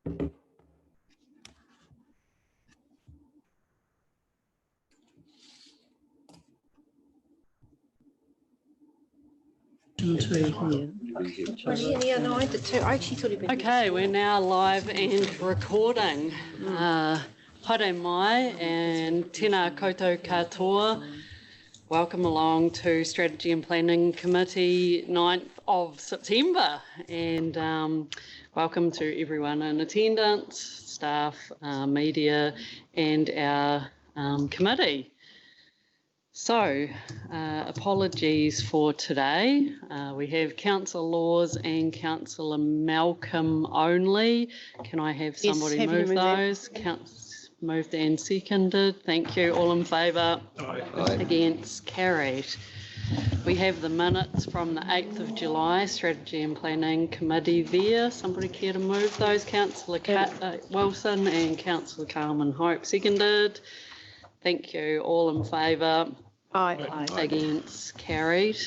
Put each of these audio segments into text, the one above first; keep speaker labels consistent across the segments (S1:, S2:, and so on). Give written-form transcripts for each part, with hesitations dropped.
S1: Okay, we're now live and recording. Haere mai and tēnā koutou katoa. Welcome along to Strategy and Planning Committee 9th of September, and welcome to everyone in attendance, staff, media and our committee. So, apologies for today. We have Councillor Laws and Councillor Malcolm only. Can I have somebody move those? Moved and seconded. Thank you. All in favour? Aye. Against? Carried. We have the minutes from the 8th of July, Strategy and Planning Committee there. Somebody care to move those? Councillor Wilson and Councillor Carmen Hope seconded. Thank you. All in favour? Aye. Against? Carried.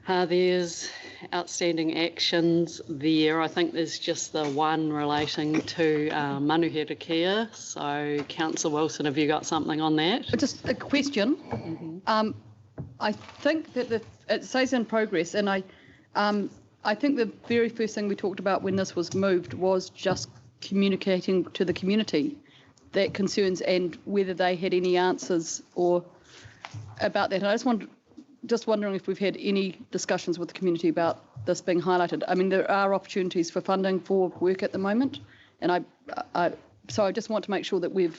S1: There's outstanding actions there. I think there's just the one relating to manuhira care. So, Councillor Wilson, have you got something on that?
S2: Just a question. Mm-hmm. I think that it says in progress, and I think the very first thing we talked about when this was moved was just communicating to the community that concerns and whether they had any answers or about that. And I just wondering if we've had any discussions with the community about this being highlighted. I mean, there are opportunities for funding for work at the moment, and so I just want to make sure that we're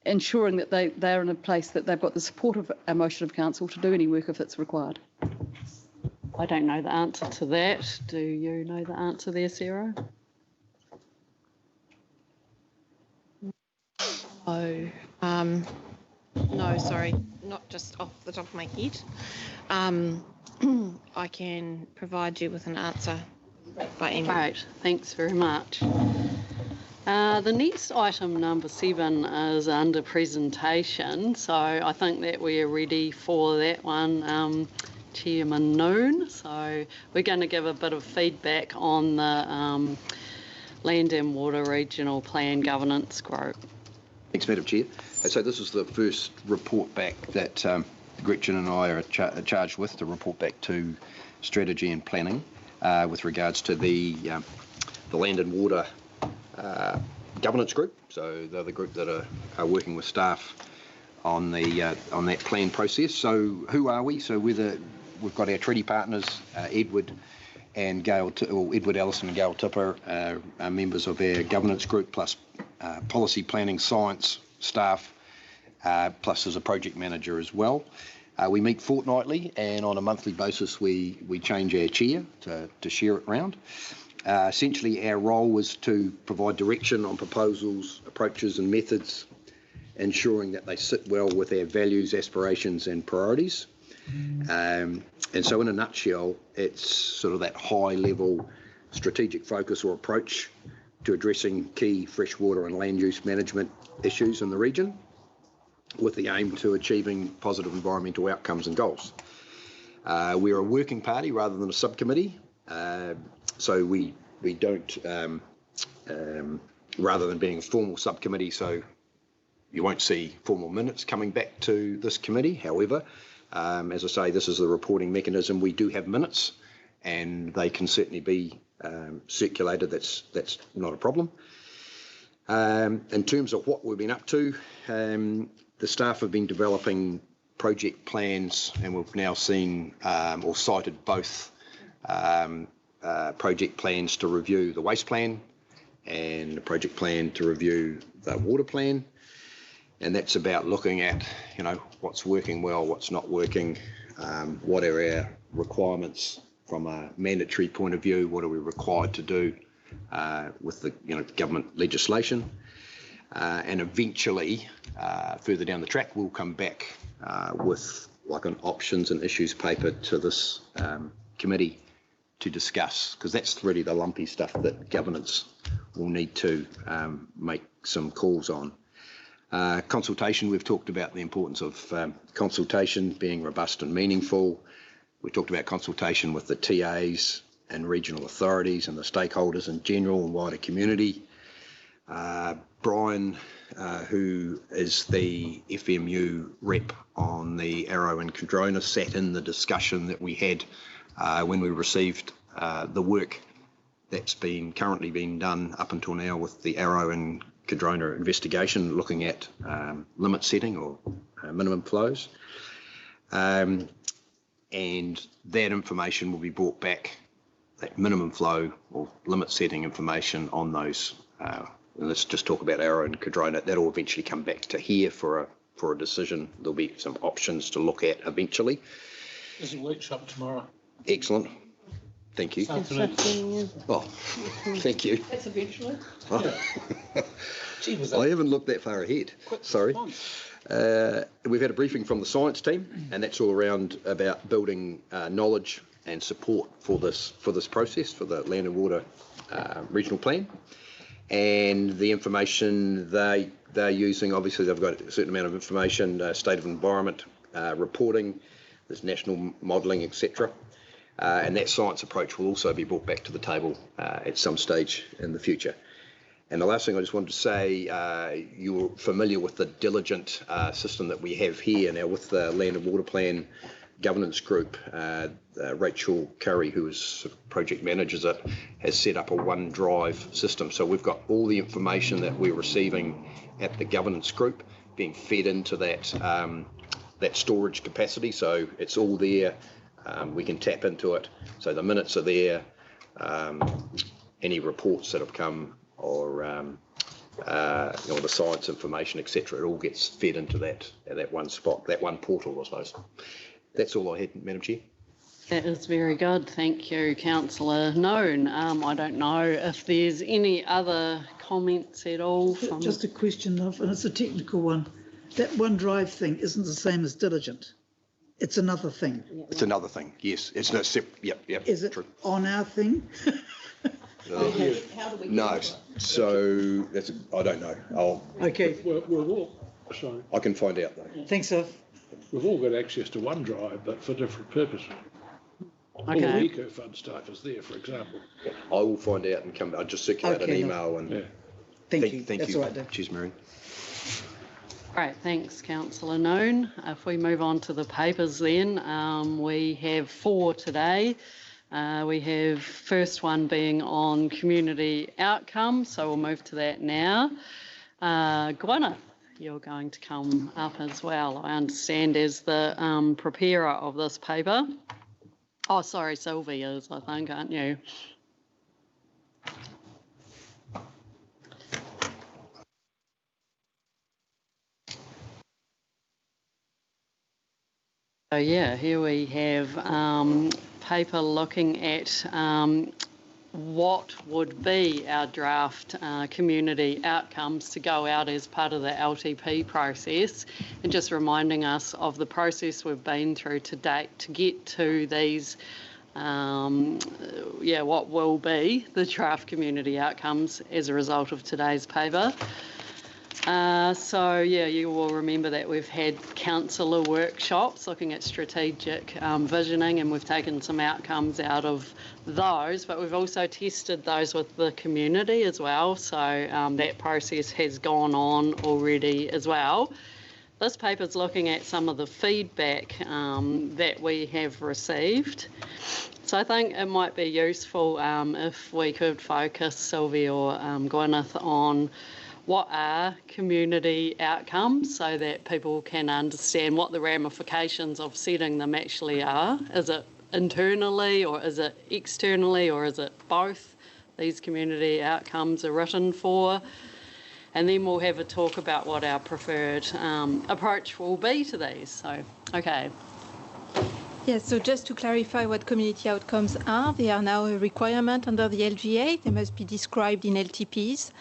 S2: ensuring that they're in a place that they've got the support of our motion of council to do any work if it's required.
S1: I don't know the answer to that. Do you know the answer there, Sarah?
S3: No, sorry, not just off the top of my head. I can provide you with an answer by email.
S1: Great, thanks very much. The next item, number 7, is under presentation, so I think that we are ready for that one, Chairman Noon. So we're going to give a bit of feedback on the Land and Water Regional Plan Governance Group.
S4: Thanks, Madam Chair. So this is the first report back that Gretchen and I are charged with, to report back to Strategy and Planning with regards to the Land and Water Governance Group. So they're the group that are working with staff on that plan process. So who are we? So we've got our treaty partners, Edward and Gail, or Edward Ellison and Gail Tipper, are members of our governance group, plus policy planning science staff, plus as a project manager as well. We meet fortnightly, and on a monthly basis we change our chair to share it round. Essentially our role was to provide direction on proposals, approaches and methods, ensuring that they sit well with our values, aspirations and priorities. And so in a nutshell, it's sort of that high level strategic focus or approach to addressing key freshwater and land use management issues in the region, with the aim to achieving positive environmental outcomes and goals. We're a working party rather than a subcommittee, so we don't, rather than being a formal subcommittee, so you won't see formal minutes coming back to this committee. However, as I say, this is the reporting mechanism. We do have minutes, and they can certainly be circulated. That's not a problem. In terms of what we've been up to, the staff have been developing project plans, and we've now seen or cited both project plans to review the waste plan and the project plan to review the water plan. And that's about looking at, what's working well, what's not working, what are our requirements from a mandatory point of view, what are we required to do with the government legislation, and eventually further down the track we'll come back with like an options and issues paper to this committee to discuss, because that's really the lumpy stuff that governance will need to make some calls on. Consultation, we've talked about the importance of consultation being robust and meaningful. We talked about consultation with the TAs and regional authorities and the stakeholders in general and wider community. Brian, who is the FMU rep on the Arrow and Cardrona, sat in the discussion that we had when we received the work that's currently been done up until now with the Arrow and Cardrona investigation, looking at limit setting or minimum flows. And that information will be brought back, that minimum flow or limit setting information on those. Let's just talk about Arrow and Cardrona. That will eventually come back to here for a decision. There'll be some options to look at eventually.
S5: There's a workshop tomorrow.
S4: Excellent. Thank you. Oh, thank you.
S2: That's eventually.
S5: Gee, was
S4: I
S5: that
S4: haven't looked that far ahead.
S5: quick
S4: Sorry.
S5: response?
S4: We've had a briefing from the science team, and that's all around about building knowledge and support for this process, for the Land and Water Regional Plan. And the information they're using, obviously they've got a certain amount of information, state of environment reporting, there's national modelling, etc. And that science approach will also be brought back to the table at some stage in the future. And the last thing I just wanted to say, you're familiar with the diligent system that we have here now with the Land and Water Plan governance group. Rachel Curry, who is project managers it, has set up a OneDrive system. So we've got all the information that we're receiving at the governance group being fed into that storage capacity. So it's all there. We can tap into it. So the minutes are there. Any reports that have come or the science information, etc. It all gets fed into that one spot, that one portal, I suppose. That's all I had, Madam Chair.
S1: That is very good. Thank you, Councillor Known. I don't know if there's any other comments at all from...
S6: Just a question of, and it's a technical one. That OneDrive thing isn't the same as diligent. It's another thing.
S4: It's another thing, yes. It's no yep.
S6: Is it
S4: true.
S6: on our thing?
S2: How do we
S4: No, so that's I don't know.
S6: Okay,
S5: We've all, sorry,
S4: I can find out though.
S6: thanks, Sir.
S5: we've all got access to OneDrive, but for different purposes. All the
S1: Okay.
S5: eco-fund stuff is there, for example.
S4: I will find out and come. I'll just circulate an
S6: Okay,
S4: email and
S5: Yeah.
S6: Thank you.
S4: Thank
S6: That's
S4: you.
S6: all right, Dave.
S4: Cheers, Marion.
S1: Great, thanks, Councillor Known. If we move on to the papers then, we have 4 today. We have first one being on community outcomes, so we'll move to that now. Gwyneth, you're going to come up as well, I understand, as the preparer of this paper. Oh, sorry, Sylvie is, I think, aren't you? So yeah, here we have paper looking at what would be our draft community outcomes to go out as part of the LTP process, and just reminding us of the process we've been through to date to get to these, what will be the draft community outcomes as a result of today's paper. You will remember that we've had councillor workshops looking at strategic visioning, and we've taken some outcomes out of those, but we've also tested those with the community as well. So that process has gone on already as well. This paper is looking at some of the feedback that we have received. So I think it might be useful if we could focus, Sylvie or Gwyneth, on what are community outcomes so that people can understand what the ramifications of setting them actually are. Is it internally or is it externally or is it both? These community outcomes are written for. And then we'll have a talk about what our preferred approach will be to these. So, okay.
S7: Yes, so just to clarify what community outcomes are, they are now a requirement under the LGA. They must be described in LTPs.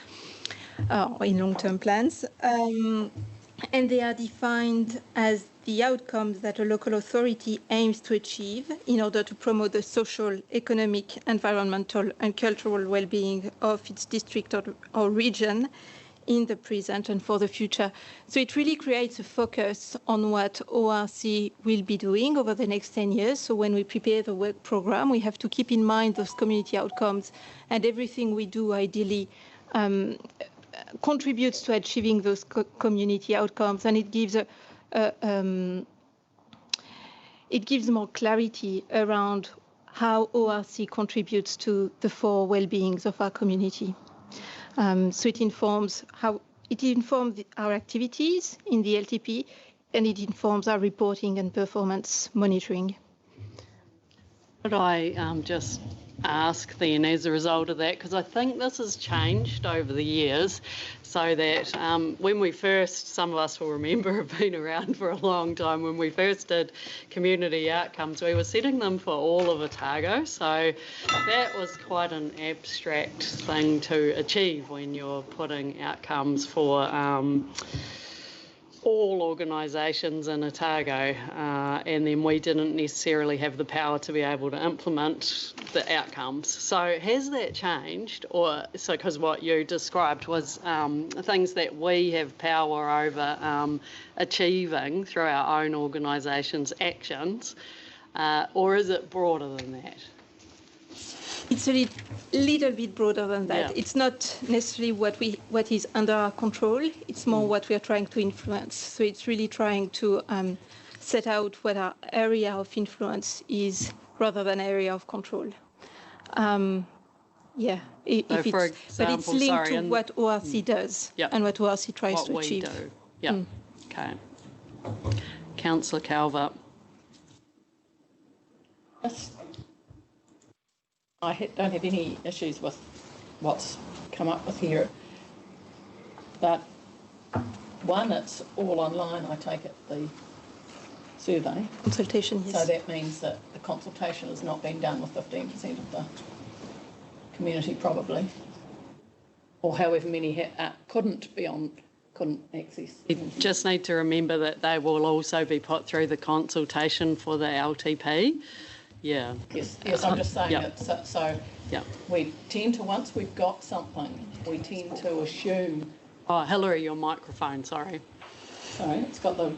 S7: Or in long-term plans, and they are defined as the outcomes that a local authority aims to achieve in order to promote the social, economic, environmental and cultural well-being of its district or region in the present and for the future. So it really creates a focus on what ORC will be doing over the next 10 years. So when we prepare the work program, we have to keep in mind those community outcomes, and everything we do ideally contributes to achieving those community outcomes, and it gives it gives more clarity around how ORC contributes to the four well-beings of our community. So it informs our activities in the LTP, and it informs our reporting and performance monitoring.
S1: Could I just ask then, as a result of that, because I think this has changed over the years, so that when we first, some of us will remember, have been around for a long time, when we first did community outcomes, we were setting them for all of Otago, so that was quite an abstract thing to achieve when you're putting outcomes for all organisations in Otago, and then we didn't necessarily have the power to be able to implement the outcomes. So has that changed? Or so, because what you described was things that we have power over achieving through our own organisation's actions, or is it broader than that?
S7: It's a little bit broader than that.
S1: Yeah.
S7: It's not necessarily what is under our control. It's more what we are trying to influence. So it's really trying to set out what our area of influence is rather than area of control. But it's linked to what ORC does and what ORC tries to achieve.
S1: What we do. Yeah. Okay. Councillor Calvert.
S8: I don't have any issues with what's come up with here, but one, it's all online, I take it, the survey.
S7: Consultation, yes.
S8: So that means that the consultation has not been done with 15% of the community, probably, or however many couldn't access.
S1: You just need to remember that they will also be put through the consultation for the LTP. Yeah.
S8: Yes, I'm just saying that. So
S1: yeah.
S8: We tend to, once we've got something, we tend to assume.
S1: Oh, Hillary, your microphone, sorry.
S8: Sorry, it's got the.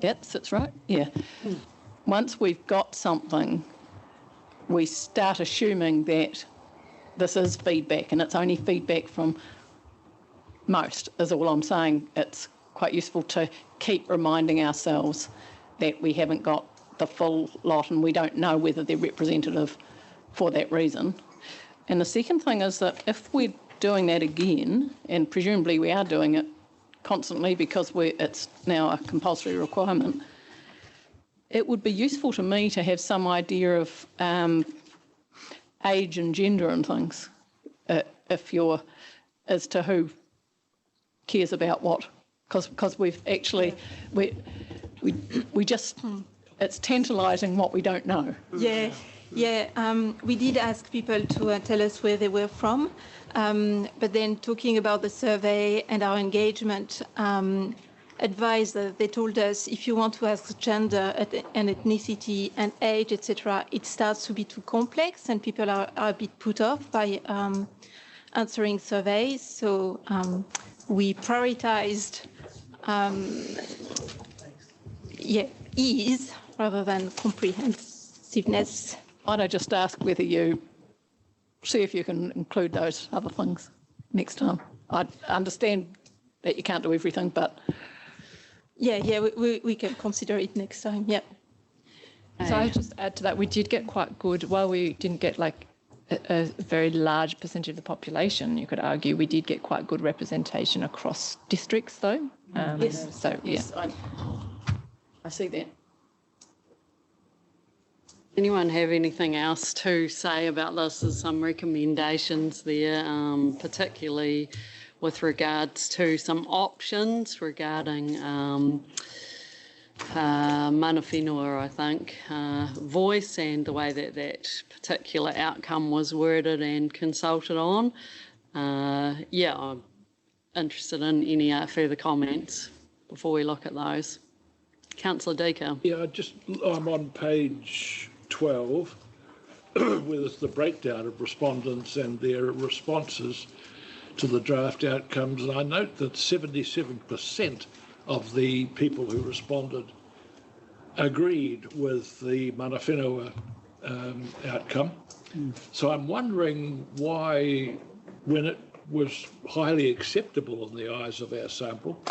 S8: Yep, sits right. Yeah. Once we've got something, we start assuming that this is feedback, and it's only feedback from most, is all I'm saying. It's quite useful to keep reminding ourselves that we haven't got the full lot and we don't know whether they're representative for that reason. And the second thing is that if we're doing that again, and presumably we are doing it constantly because it's now a compulsory requirement, it would be useful to me to have some idea of age and gender and things, as to who cares about what, because we've actually, we just, it's tantalising what we don't know.
S7: We did ask people to tell us where they were from, but then talking about the survey and our engagement, advised that they told us if you want to ask gender and ethnicity and age, etc., it starts to be too complex and people are a bit put off by answering surveys. So we prioritized ease rather than comprehensiveness.
S8: Might I just ask whether you see if you can include those other things next time? I understand that you can't do everything, but...
S7: we can consider it next time,
S9: So I just add to that, we did get quite good, while we didn't get like a very large percentage of the population, you could argue, we did get quite good representation across districts though.
S8: Yes,
S9: so
S8: yes, I see that.
S1: Anyone have anything else to say about this? There's some recommendations there, particularly with regards to some options regarding mana whenua, I think, voice and the way that that particular outcome was worded and consulted on. I'm interested in any further comments before we look at those. Councillor Deaker.
S5: Yeah, I'm on page 12, where there's the breakdown of respondents and their responses to the draft outcomes, and I note that 77% of the people who responded agreed with the mana whenua outcome. So I'm wondering why when it was highly acceptable in the eyes of our sample,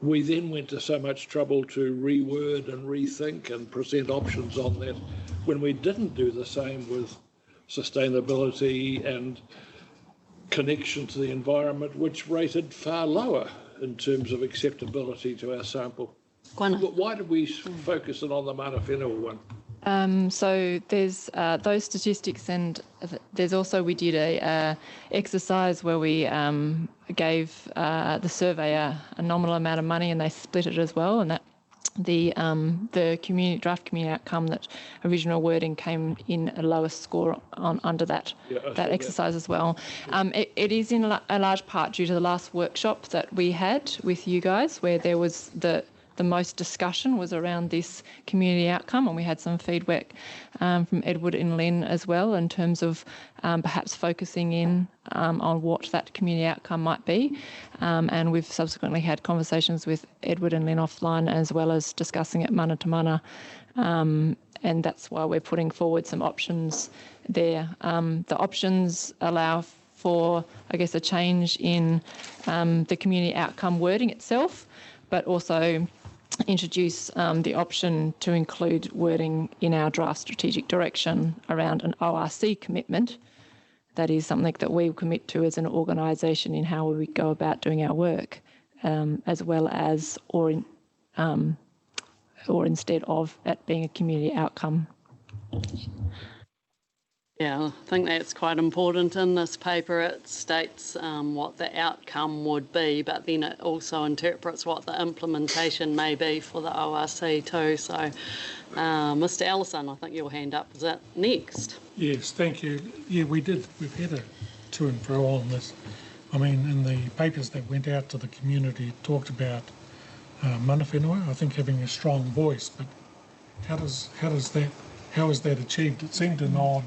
S5: we then went to so much trouble to reword and rethink and present options on that, when we didn't do the same with sustainability and connection to the environment, which rated far lower in terms of acceptability to our sample. Why did we focus in on the mana whenua one?
S9: So there's those statistics, and there's also, we did a exercise where we gave the surveyor a nominal amount of money, and they split it as well, and that the draft community outcome, that original wording, came in a lowest score under that exercise as well. It is in a large part due to the last workshop that we had with you guys, where there was the most discussion was around this community outcome, and we had some feedback from Edward and Lynn as well, in terms of perhaps focusing in on what that community outcome might be. And we've subsequently had conversations with Edward and Lynn offline, as well as discussing it mana to mana. And that's why we're putting forward some options there. The options allow for, I guess, a change in the community outcome wording itself, but also introduce the option to include wording in our draft strategic direction around an ORC commitment. That is something that we commit to as an organisation in how we go about doing our work, as well as or instead of it being a community outcome.
S1: Yeah, I think that's quite important in this paper. It states what the outcome would be, but then it also interprets what the implementation may be for the ORC too. So, Mr. Allison, I think your hand up is it next.
S10: Yes, thank you. Yeah, we've had a to and fro on this. I mean, in the papers that went out to the community, it talked about mana whenua, I think, having a strong voice, but how is that achieved? It seemed an odd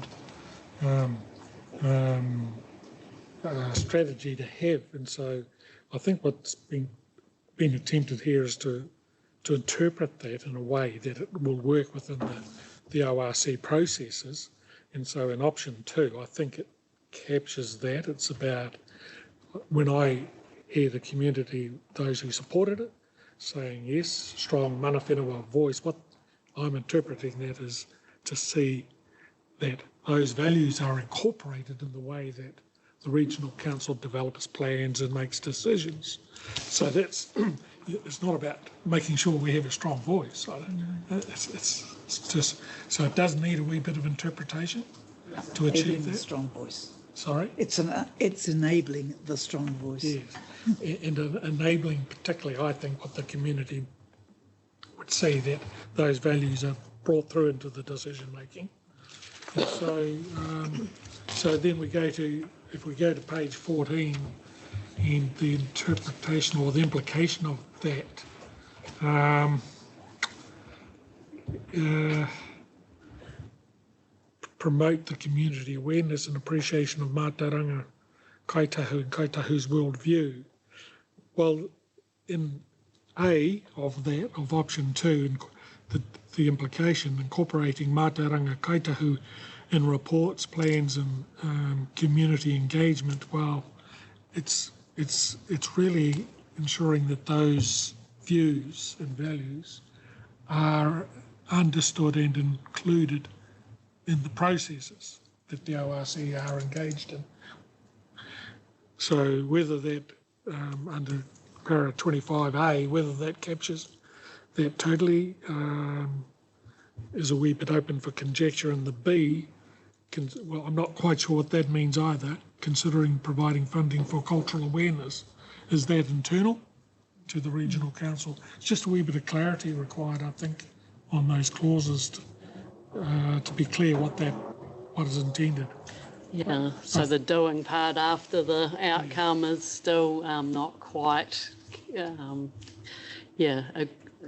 S10: strategy to have, and so I think what's been attempted here is to interpret that in a way that it will work within the ORC processes. And so in option 2, I think it captures that. It's about, when I hear the community, those who supported it, saying yes, strong mana whenua voice, what I'm interpreting that is to see that those values are incorporated in the way that the regional council develops plans and makes decisions. So that's, it's not about making sure we have a strong voice. It's just, so it does need a wee bit of interpretation to achieve that.
S6: Strong voice.
S10: Sorry?
S6: It's enabling the strong voice.
S10: Yes, and enabling particularly, I think, what the community would see, that those values are brought through into the decision making. So, so then if we go to page 14, and the interpretation or the implication of that, promote the community awareness and appreciation of mātauranga, kaitahu and kaitahu's worldview. Well, in A of that, of option 2, the implication, incorporating mātauranga kaitahu in reports, plans and community engagement, well, it's really ensuring that those views and values are understood and included in the processes that the ORC are engaged in. So whether that, under para 25A, whether that captures that totally is a wee bit open for conjecture. And the B, well, I'm not quite sure what that means either, considering providing funding for cultural awareness. Is that internal to the regional council? It's just a wee bit of clarity required, I think, on those clauses to be clear what is intended.
S1: Yeah, so the doing part after the outcome is still not quite,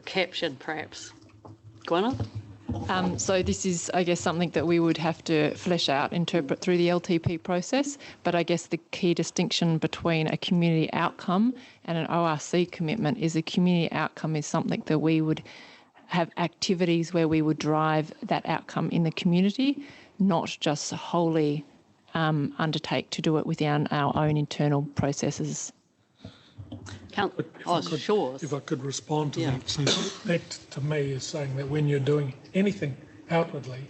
S1: captured perhaps. Gwyneth?
S9: So this is, I guess, something that we would have to flesh out, interpret through the LTP process. But I guess the key distinction between a community outcome and an ORC commitment is a community outcome is something that we would have activities where we would drive that outcome in the community, not just wholly undertake to do it within our own internal processes.
S1: Sure.
S10: If I could respond to
S1: Yeah.
S10: that. So that to me is saying that when you're doing anything outwardly,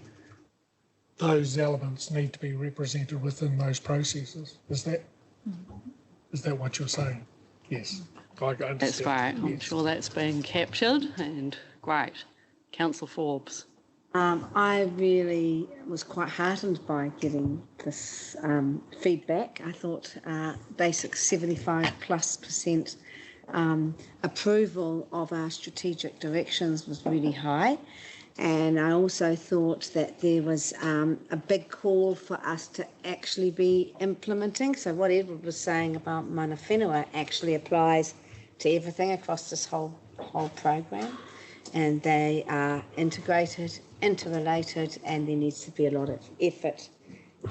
S10: those elements need to be represented within those processes. Is that what you're saying? Yes. I understand.
S1: That's great. I'm
S10: Yes.
S1: sure that's been captured, and great. Councillor Forbes.
S11: I really was quite heartened by getting this feedback. I thought basic 75+% approval of our strategic directions was really high. And I also thought that there was a big call for us to actually be implementing. So what Edward was saying about mana whenua actually applies to everything across this whole program. And they are integrated, interrelated, and there needs to be a lot of effort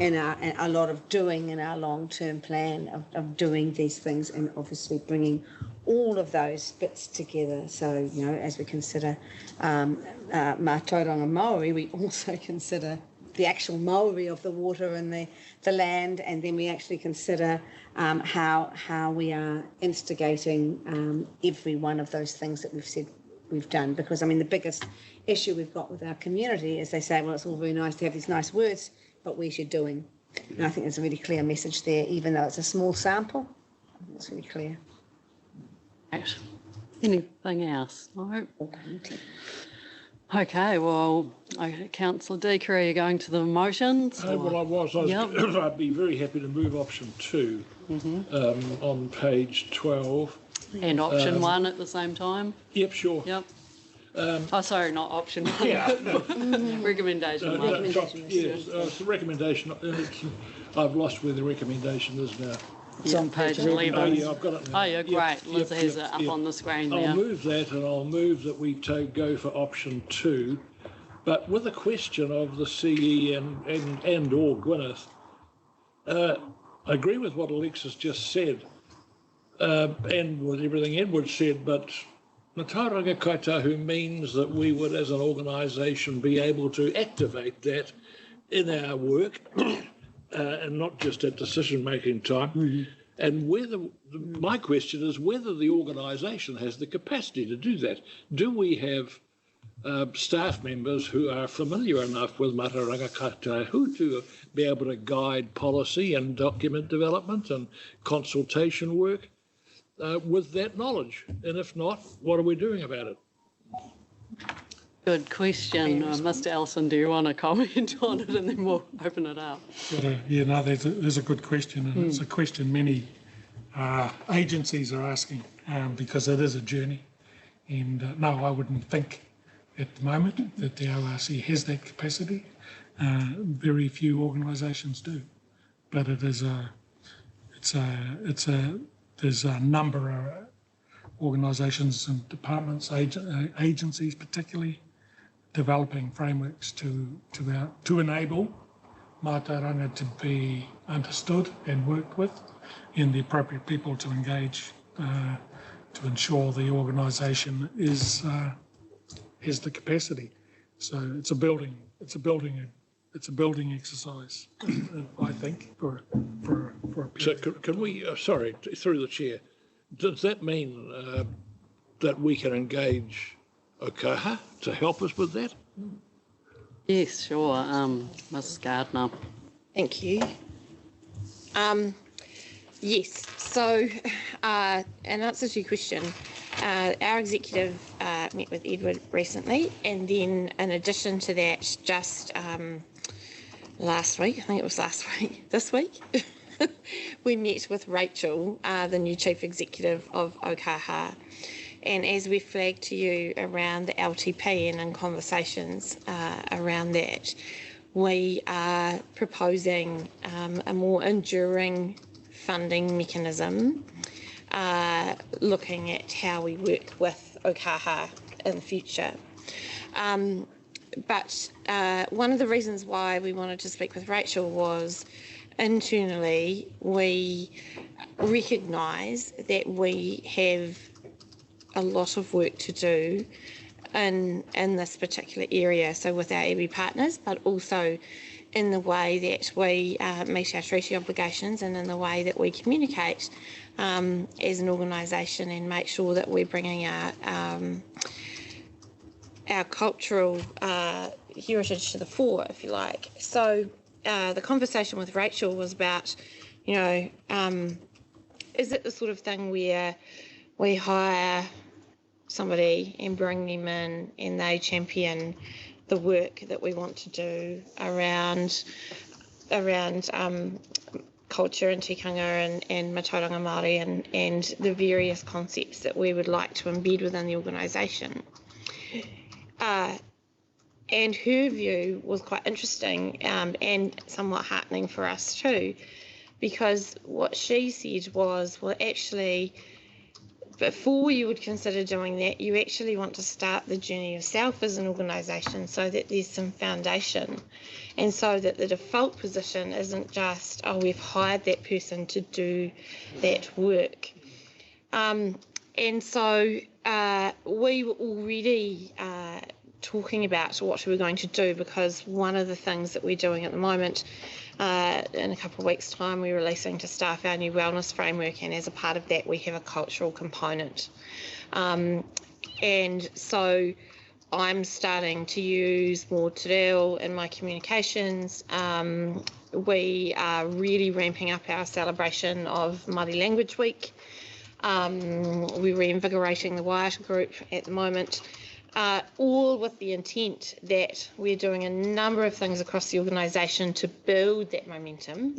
S11: and a lot of doing in our long-term plan of doing these things, and obviously bringing all of those bits together. So, you know, as we consider Mātauranga Maori, we also consider the actual Maori of the water and the land, and then we actually consider how we are instigating every one of those things that we've said we've done. Because, I mean, the biggest issue we've got with our community is they say, well, it's all very nice to have these nice words, but where's your doing? And I think there's a really clear message there, even though it's a small sample. It's really clear.
S1: Right. Anything else? No. Okay, well, Councillor Deaker, are you going to the motions?
S5: Well, I was.
S1: Yep.
S5: I'd be very happy to move option 2 on page 12.
S1: And option 1 at the same time?
S5: Yep, sure.
S1: Yep. Sorry, not option 1.
S5: Yeah.
S1: Recommendation 1.
S5: Yes, it's the recommendation. I've lost where the recommendation is now.
S1: It's on page 11.
S5: Oh, yeah, I've got it now.
S1: Oh, yeah, great. Liz has it up on the screen there.
S5: I'll move that, and I'll move that we go for option 2. But with the question of the CE and or Gwyneth, I agree with what Alexis just said, and with everything Edward said, but Mātauranga Kaitahu means that we would, as an organisation, be able to activate that in our work and not just at decision-making time. And my question is whether the organisation has the capacity to do that. Do we have staff members who are familiar enough with Mātauranga Kaitahu to be able to guide policy and document development and consultation work with that knowledge? And if not, what are we doing about it?
S1: Good question. Mr. Ellison, do you want to comment on it, and then we'll open it up?
S10: There's a good question, and it's a question many agencies are asking because it is a journey. And no, I wouldn't think at the moment that the ORC has that capacity. Very few organisations do, but there's a number of organisations and departments, agencies particularly, developing frameworks to enable Mātauranga to be understood and worked with, and the appropriate people to engage to ensure the organisation has the capacity. So it's a building exercise, I think, for a period.
S5: So can we, sorry, through the chair, does that mean that we can engage Okaha to help us with that?
S1: Yes, sure. Mrs. Gardner.
S3: Thank you. Yes, so in answer to your question, our executive met with Edward recently, and then in addition to that, just last week, I think it was this week, we met with Rachel, the new Chief Executive of Okaha. And as we flagged to you around the LTP and in conversations around that, we are proposing a more enduring funding mechanism, looking at how we work with Okaha in the future. But one of the reasons why we wanted to speak with Rachel was internally we recognise that we have a lot of work to do in this particular area, so with our iwi partners, but also in the way that we meet our treaty obligations and in the way that we communicate as an organisation, and make sure that we're bringing our cultural heritage to the fore, if you like. So the conversation with Rachel was about, is it the sort of thing where we hire somebody and bring them in and they champion the work that we want to do around culture and tikanga and matauranga Māori and the various concepts that we would like to embed within the organisation. And her view was quite interesting and somewhat heartening for us too, because what she said was, well, actually, before you would consider doing that, you actually want to start the journey yourself as an organisation so that there's some foundation, and so that the default position isn't just, oh, we've hired that person to do that work. And so we were already talking about what we were going to do, because one of the things that we're doing at the moment, in a couple of weeks' time, we're releasing to staff our new wellness framework, and as a part of that we have a cultural component. And so I'm starting to use more te reo in my communications. We are really ramping up our celebration of Māori Language Week. We're reinvigorating the Waiata group at the moment. All with the intent that we're doing a number of things across the organisation to build that momentum,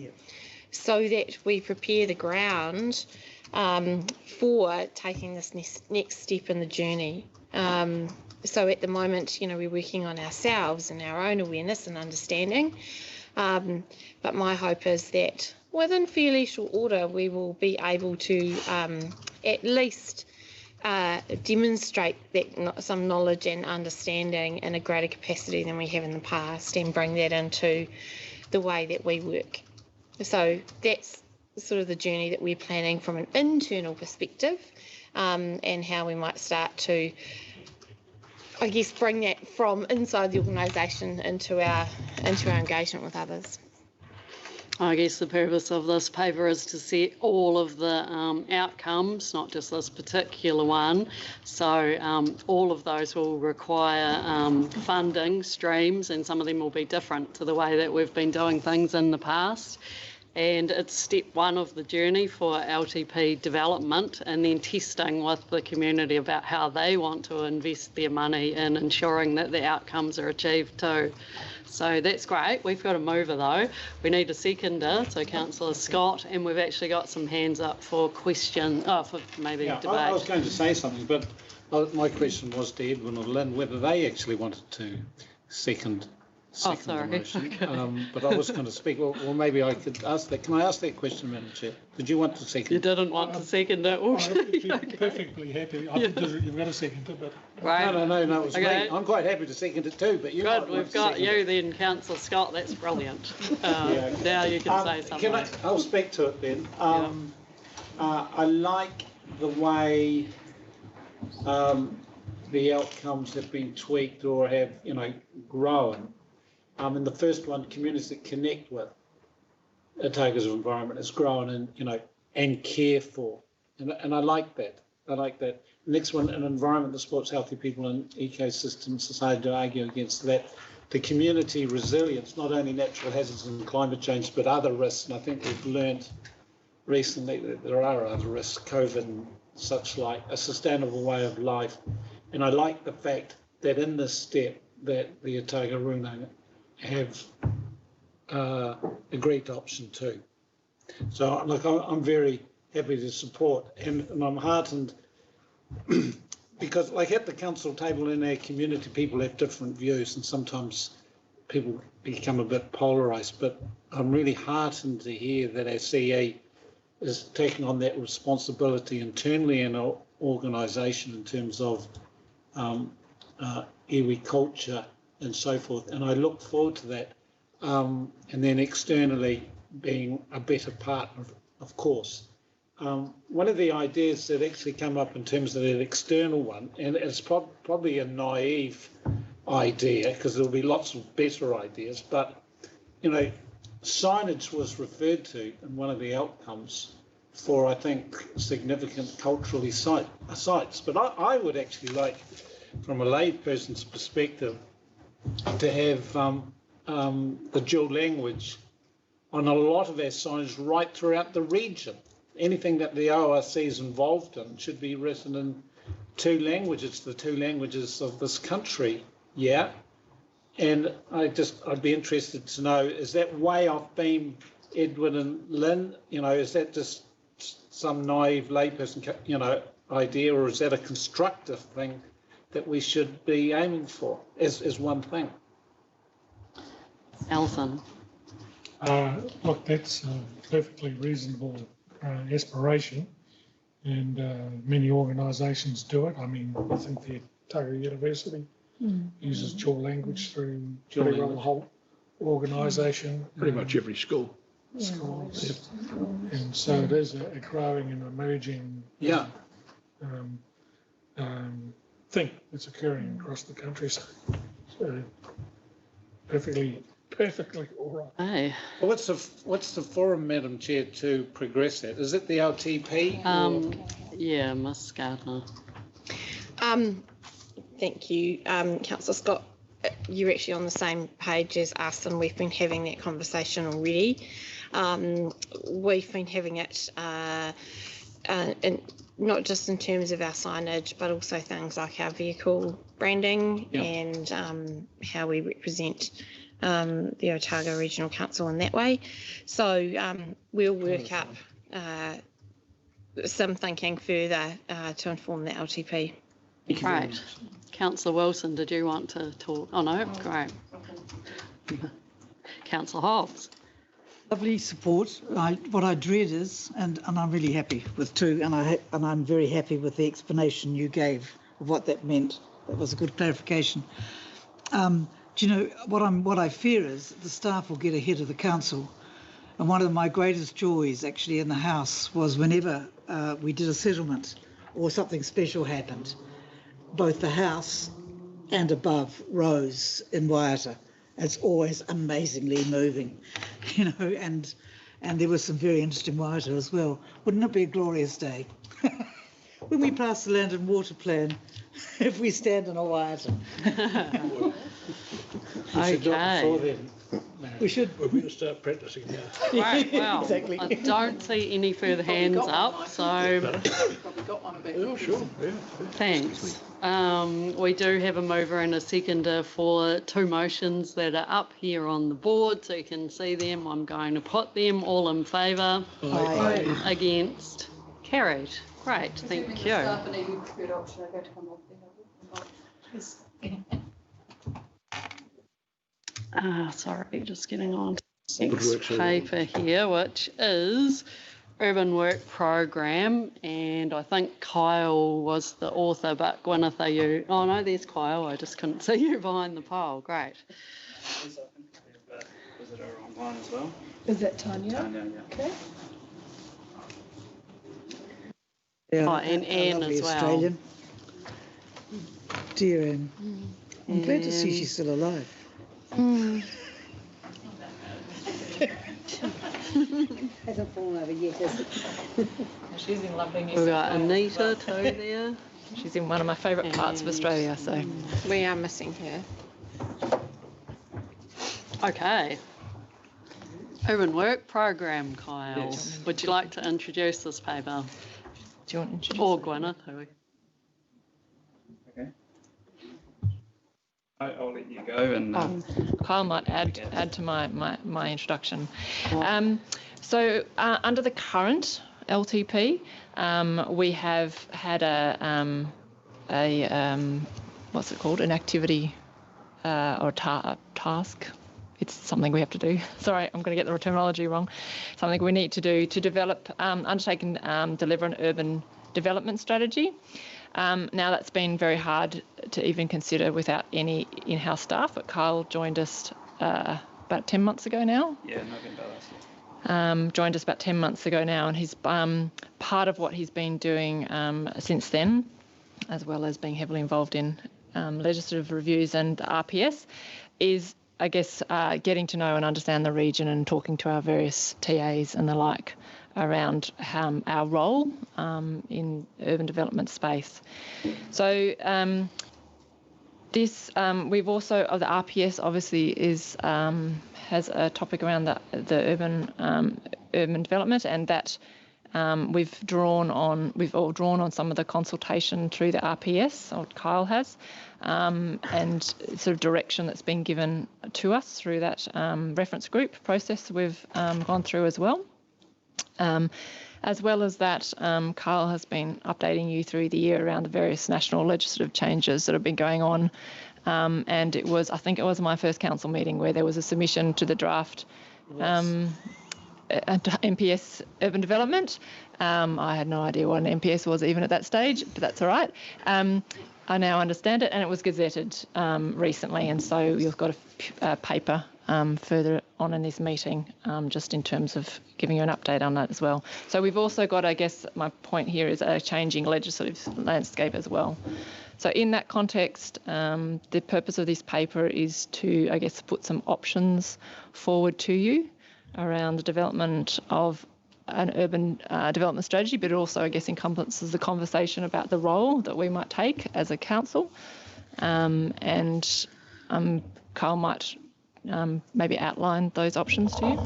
S3: so that we prepare the ground for taking this next step in the journey. So at the moment, we're working on ourselves and our own awareness and understanding, but my hope is that within fairly short order we will be able to at least demonstrate that some knowledge and understanding in a greater capacity than we have in the past, and bring that into the way that we work. So that's sort of the journey that we're planning from an internal perspective, and how we might start to, I guess, bring that from inside the organisation into our engagement with others.
S1: I guess the purpose of this paper is to set all of the outcomes, not just this particular one. So all of those will require funding streams, and some of them will be different to the way that we've been doing things in the past. And it's step one of the journey for LTP development, and then testing with the community about how they want to invest their money in ensuring that the outcomes are achieved too. So that's great. We've got a mover though. We need a seconder, so Councillor Scott, and we've actually got some hands up for question, for maybe debate.
S12: I was going to say something, but my question was to Edwin or Lynn whether they actually wanted to second the motion. Okay. But I was going to speak, or maybe I could ask that. Can I ask that question, Madam Chair? Did you want to second?
S1: You didn't want to second it.
S10: I'm perfectly happy. I think you've got to second it, but...
S1: Right.
S12: No, it was me. I'm quite happy to second it too, but you...
S1: Good, we've got you then, Councillor Scott. That's brilliant. Now you can say something.
S12: I'll speak to it then. I like the way the outcomes have been tweaked or have, grown. And the first one, communities that connect with Otago's environment, has grown and, and care for. And I like that. The next one, an environment that supports healthy people and ecosystem society, to argue against that. The community resilience, not only natural hazards and climate change, but other risks. And I think we've learned recently that there are other risks, COVID and such like, a sustainable way of life. And I like the fact that in this step that the Otago Rūnanga have agreed to option 2. So I'm very happy to support, and I'm heartened because at the council table in our community, people have different views, and sometimes people become a bit polarised, but I'm really heartened to hear that our CE is taking on that responsibility internally in our organisation in terms of iwi culture and so forth, and I look forward to that. And then externally being a better partner, of course. One of the ideas that actually come up in terms of that external one, and it's probably a naive idea because there'll be lots of better ideas, but signage was referred to in one of the outcomes for, I think, significant culturally sites. But I would actually like, from a layperson's perspective, to have the dual language on a lot of our signage right throughout the region. Anything that the ORC is involved in should be written in 2 languages, the 2 languages of this country, yeah? And I'd be interested to know, is that way off beam, Edward and Lynn? Is that just some naive layperson, idea, or is that a constructive thing that we should be aiming for as one thing?
S1: Alison.
S10: Look, that's a perfectly reasonable aspiration, and many organisations do it. I mean, I think the Otago University uses dual language through pretty well the whole organisation.
S5: Pretty much every school.
S10: Schools. And so it is a growing and emerging thing that's occurring across the country. So perfectly all right.
S1: Hey.
S12: Well, what's the forum, Madam Chair, to progress that? Is it the LTP?
S1: Yeah, Ms. Gardner.
S3: Thank you, Councillor Scott. You're actually on the same page as us, and we've been having that conversation already. We've been having it not just in terms of our signage, but also things like our vehicle branding and how we represent the Otago Regional Council in that way. So we'll work up some thinking further to inform the LTP.
S1: Great. Councillor Wilson, did you want to talk? Oh, no? Great. Councillor Hobbs.
S6: Lovely support. What I dread is, and I'm really happy with 2, and I'm very happy with the explanation you gave of what that meant. That was a good clarification. Do you know what I fear is that the staff will get ahead of the council, and one of my greatest joys actually in the House was whenever we did a settlement or something special happened, both the House and above rose in Waiata. It's always amazingly moving, and there was some very interesting Waiata as well. Wouldn't it be a glorious day when we pass the land and water plan if we stand in a Waiata?
S1: Okay.
S6: We should.
S5: We're going to start practicing now.
S1: Right, well,
S6: Exactly.
S1: I don't see any further hands up, so
S8: Probably got one back.
S5: Oh, sure. Yeah.
S1: thanks. We do have a mover and a seconder for 2 motions that are up here on the board, so you can see them. I'm going to put them all in favour.
S6: Aye.
S1: Against. Carried. Great, thank you. Sorry, just getting on to the next paper here, which is Urban Work Programme, and I think Kyle was the author, but Gwyneth, are you? Oh no, there's Kyle, I just couldn't see you behind the pole. Great.
S13: Visitor online as well.
S9: Is that Tanya?
S13: Tanya, yeah.
S9: Okay.
S6: Yeah,
S1: Oh, and Anne
S6: lovely
S1: as well.
S6: Australian. Dear Anne. I'm glad to see she's still alive.
S11: Hasn't fallen over yet, has it?
S9: She's in lovely New
S1: We've
S9: South
S1: got
S9: Wales.
S1: Anita too there.
S9: She's in one of my favourite parts of Australia, so.
S3: We are missing her.
S1: Okay. Urban Work Programme, Kyle.
S13: Yes.
S1: Would you like to introduce this paper?
S9: Do you want to introduce
S1: Or
S9: it?
S1: Gwyneth, who?
S13: Okay. I'll let you go and.
S9: Kyle might add to my introduction. So under the current LTP, we have had a what's it called? An activity or a task. It's something we have to do. Sorry, I'm going to get the terminology wrong. Something we need to do to develop, undertake and deliver an urban development strategy. Now that's been very hard to even consider without any in-house staff, but Kyle joined us about 10 months ago now.
S13: Yeah, November last year.
S9: Joined us about 10 months ago now, and he's part of what he's been doing since then, as well as being heavily involved in legislative reviews and RPS, is I guess, getting to know and understand the region and talking to our various TAs and the like around our role in urban development space. So this we've also the RPS obviously is has a topic around the urban development, and that we've all drawn on some of the consultation through the RPS, or Kyle has, and sort of direction that's been given to us through that reference group process we've gone through as well. As well as that, Kyle has been updating you through the year around the various national legislative changes that have been going on. And I think it was my first council meeting where there was a submission to the draft MPS urban development. I had no idea what an MPS was even at that stage, but that's all right. I now understand it, and it was gazetted recently, and so you've got a paper further on in this meeting, just in terms of giving you an update on that as well. So we've also got, I guess my point here is a changing legislative landscape as well. So in that context, the purpose of this paper is to, I guess, put some options forward to you around the development of an urban development strategy, but it also, I guess, encompasses the conversation about the role that we might take as a council. And Kyle might maybe outline those options to you.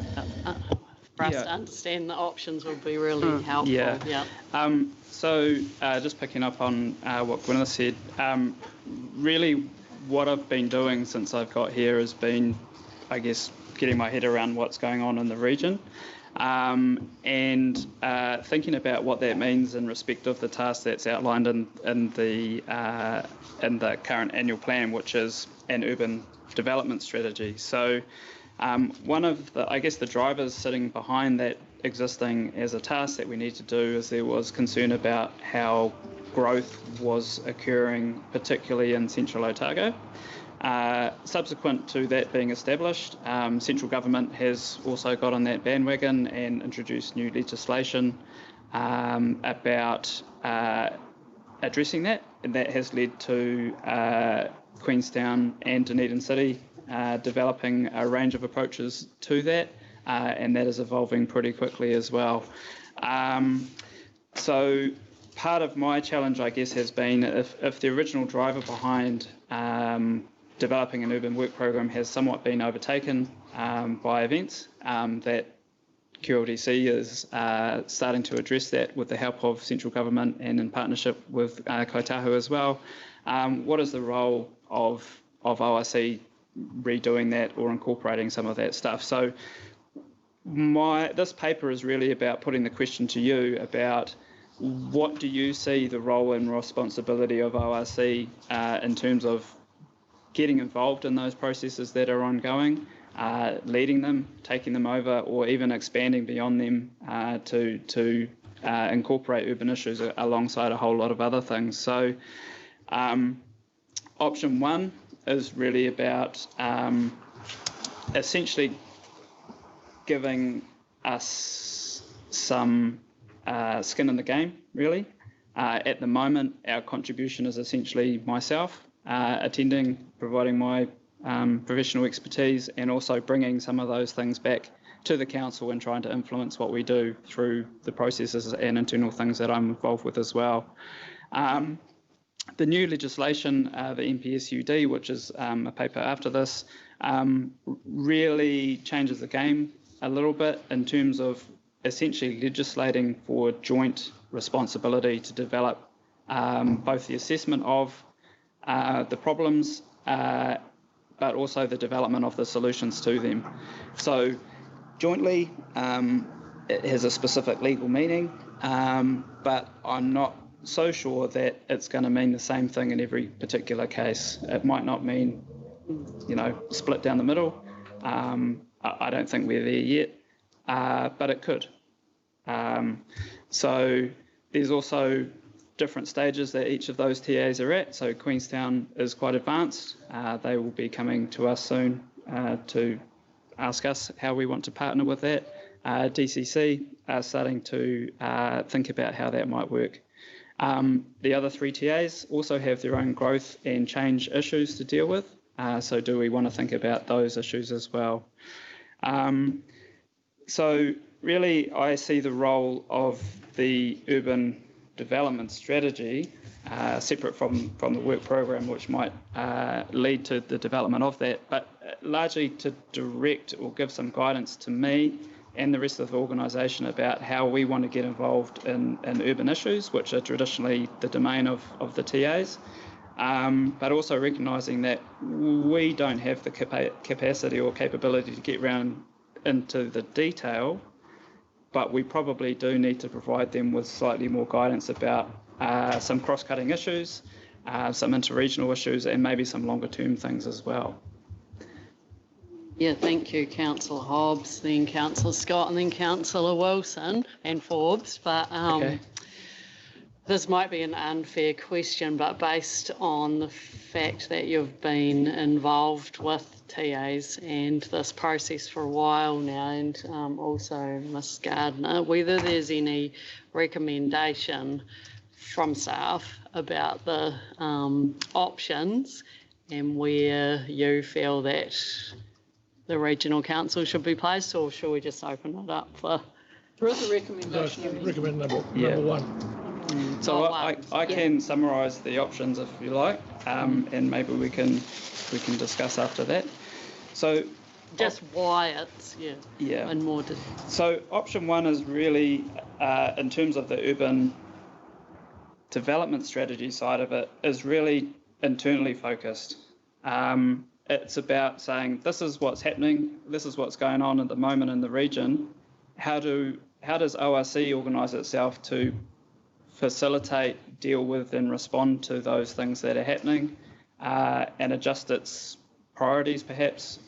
S1: For us to understand the options would be really helpful.
S13: Yeah. So just picking up on what Gwyneth said, really what I've been doing since I've got here has been, I guess, getting my head around what's going on in the region, and thinking about what that means in respect of the task that's outlined in the current annual plan, which is an urban development strategy. So one of the, I guess, the drivers sitting behind that existing as a task that we need to do is there was concern about how growth was occurring, particularly in central Otago. Subsequent to that being established, central government has also got on that bandwagon and introduced new legislation about addressing that, and that has led to Queenstown and Dunedin City developing a range of approaches to that, and that is evolving pretty quickly as well. So part of my challenge, I guess, has been if the original driver behind developing an urban work program has somewhat been overtaken by events, that QLDC is starting to address that with the help of central government and in partnership with Kaitahu as well. What is the role of ORC redoing that or incorporating some of that stuff? So this paper is really about putting the question to you about what do you see the role and responsibility of ORC in terms of getting involved in those processes that are ongoing, leading them, taking them over, or even expanding beyond them to incorporate urban issues alongside a whole lot of other things. So option one is really about essentially giving us some skin in the game, really. At the moment, our contribution is essentially myself attending, providing my professional expertise, and also bringing some of those things back to the council and trying to influence what we do through the processes and internal things that I'm involved with as well. The new legislation, the MPSUD, which is a paper after this, really changes the game a little bit in terms of essentially legislating for joint responsibility to develop both the assessment of the problems, but also the development of the solutions to them. So jointly, it has a specific legal meaning, but I'm not so sure that it's going to mean the same thing in every particular case. It might not mean, split down the middle. I don't think we're there yet, but it could. So there's also different stages that each of those TAs are at. So Queenstown is quite advanced. They will be coming to us soon to ask us how we want to partner with that. DCC are starting to think about how that might work. The other three TAs also have their own growth and change issues to deal with. So do we want to think about those issues as well? So really, I see the role of the urban development strategy separate from the work program, which might lead to the development of that, but largely to direct or give some guidance to me and the rest of the organisation about how we want to get involved in urban issues, which are traditionally the domain of the TAs, but also recognising that we don't have the capacity or capability to get round into the detail, but we probably do need to provide them with slightly more guidance about some cross-cutting issues, some interregional issues, and maybe some longer-term things as well.
S1: Yeah, thank you, Councillor Hobbs, then Councillor Scott, and then Councillor Wilson and Forbes. But
S13: Okay.
S1: This might be an unfair question, but based on the fact that you've been involved with TAs and this process for a while now, and also Ms Gardner, whether there's any recommendation from staff about the options and where you feel that the regional council should be placed, or should we just open it up for?
S2: There is a recommendation.
S5: Recommend number one.
S13: So I can summarise the options if you like, and maybe we can discuss after that. So
S1: just why it's and more.
S13: So option one is really in terms of the urban development strategy side of it, is really internally focused. It's about saying this is what's happening, this is what's going on at the moment in the region. How does ORC organise itself to facilitate, deal with and respond to those things that are happening, and adjust its priorities perhaps,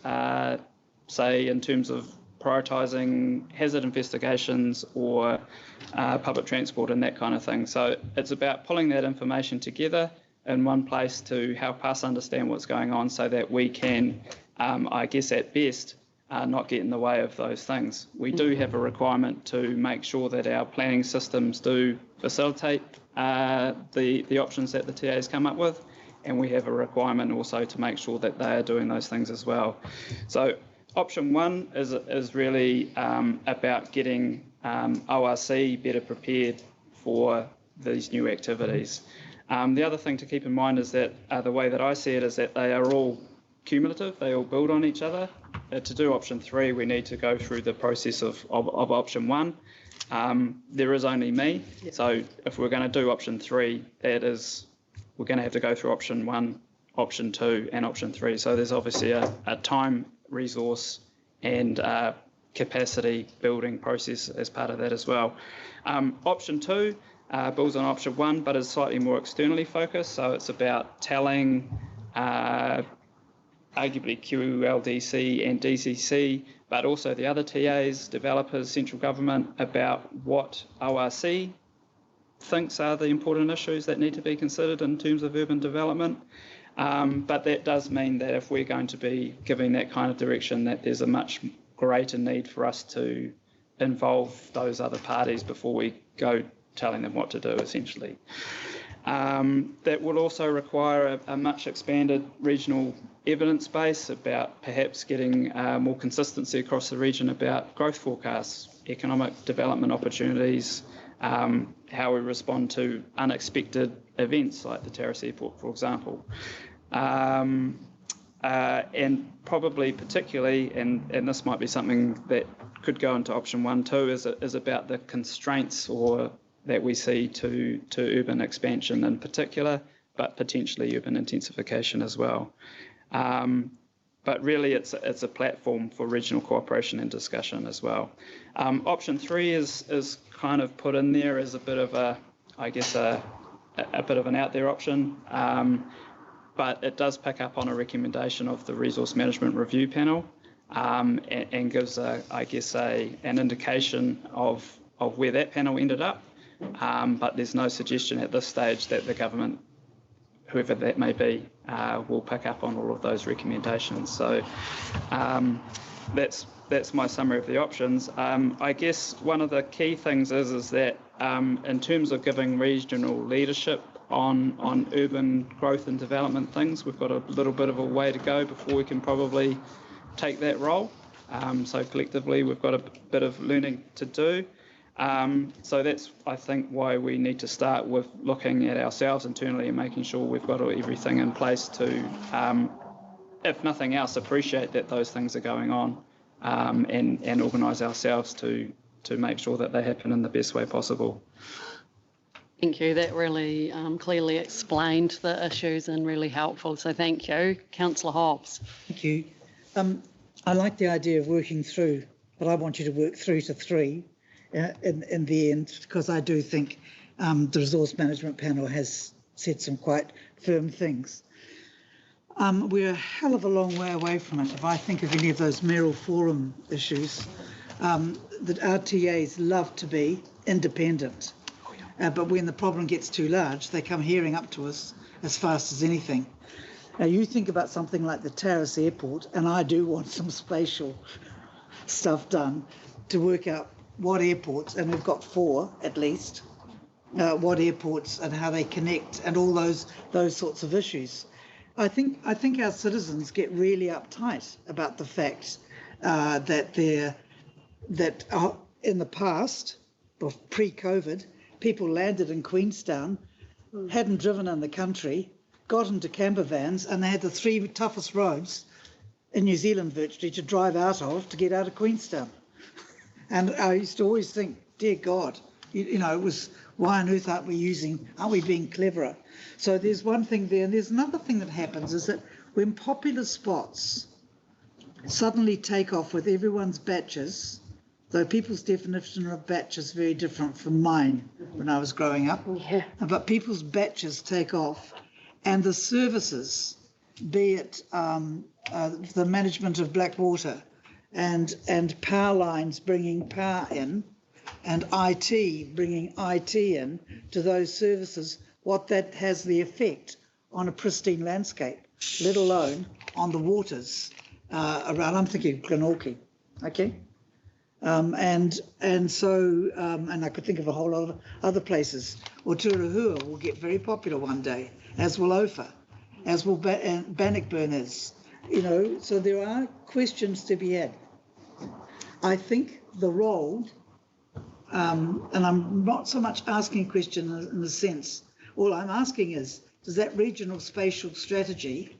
S13: say in terms of prioritising hazard investigations or public transport and that kind of thing. So it's about pulling that information together in one place to help us understand what's going on so that we can, I guess at best, not get in the way of those things. We do have a requirement to make sure that our planning systems do facilitate the options that the TAs come up with, and we have a requirement also to make sure that they are doing those things as well. So option one is really about getting ORC better prepared for these new activities. The other thing to keep in mind is that the way that I see it is that they are all cumulative, they all build on each other. To do option three, we need to go through the process of option one. There is only me, so if we're going to do option three, we're going to have to go through option one, option two, and option three. So there's obviously a time, resource, and capacity building process as part of that as well. Option two builds on option one, but is slightly more externally focused. So it's about telling arguably QLDC and DCC, but also the other TAs, developers, central government, about what ORC thinks are the important issues that need to be considered in terms of urban development. But that does mean that if we're going to be giving that kind of direction, that there's a much greater need for us to involve those other parties before we go telling them what to do, essentially. That will also require a much expanded regional evidence base about perhaps getting more consistency across the region about growth forecasts, economic development opportunities, how we respond to unexpected events like the Terrace Airport, for example. And probably particularly, and this might be something that could go into option one too, is about the constraints that we see to urban expansion in particular, but potentially urban intensification as well. But really it's a platform for regional cooperation and discussion as well. Option three is kind of put in there as a bit of a bit of an out there option, but it does pick up on a recommendation of the Resource Management Review Panel, and gives an indication of where that panel ended up. But there's no suggestion at this stage that the government, whoever that may be, will pick up on all of those recommendations. So that's my summary of the options. I guess one of the key things is that in terms of giving regional leadership on urban growth and development things. We've got a little bit of a way to go before we can probably take that role. So collectively, we've got a bit of learning to do. So that's, I think, why we need to start with looking at ourselves internally and making sure we've got everything in place to, if nothing else, appreciate that those things are going on, and organise ourselves to make sure that they happen in the best way possible.
S1: Thank you. That really clearly explained the issues and really helpful. So thank you. Councillor Hobbs.
S6: Thank you. I like the idea of working through, but I want you to work through to 3 in the end, because I do think the Resource Management Panel has said some quite firm things. We're a hell of a long way away from it. If I think of any of those mayoral forum issues, that our TAs love to be independent. But when the problem gets too large, they come hearing up to us as fast as anything. Now, you think about something like the Terrace Airport, and I do want some spatial stuff done to work out what airports, and we've got 4 at least, what airports and how they connect and all those sorts of issues. I think our citizens get really uptight about the fact that in the past, or pre-COVID, people landed in Queenstown, hadn't driven in the country, got into camper vans, and they had the 3 toughest roads in New Zealand virtually to drive out of to get out of Queenstown. And I used to always think, dear God, you know, it was, why on earth aren't we being cleverer? So there's one thing there. And there's another thing that happens is that when popular spots suddenly take off with everyone's batches, though people's definition of batch is very different from mine when I was growing up, but people's batches take off, and the services, be it the management of Blackwater and power lines bringing power in, and IT bringing IT in to those services, what that has the effect on a pristine landscape, let alone on the waters around. I'm thinking Glenorchy, okay? And I could think of a whole lot of other places. Or Turahua will get very popular one day, as will Ophir, as will Bannockburn is. You know, so there are questions to be had. I think the role, and I'm not so much asking a question in the sense, all I'm asking is, does that regional spatial strategy,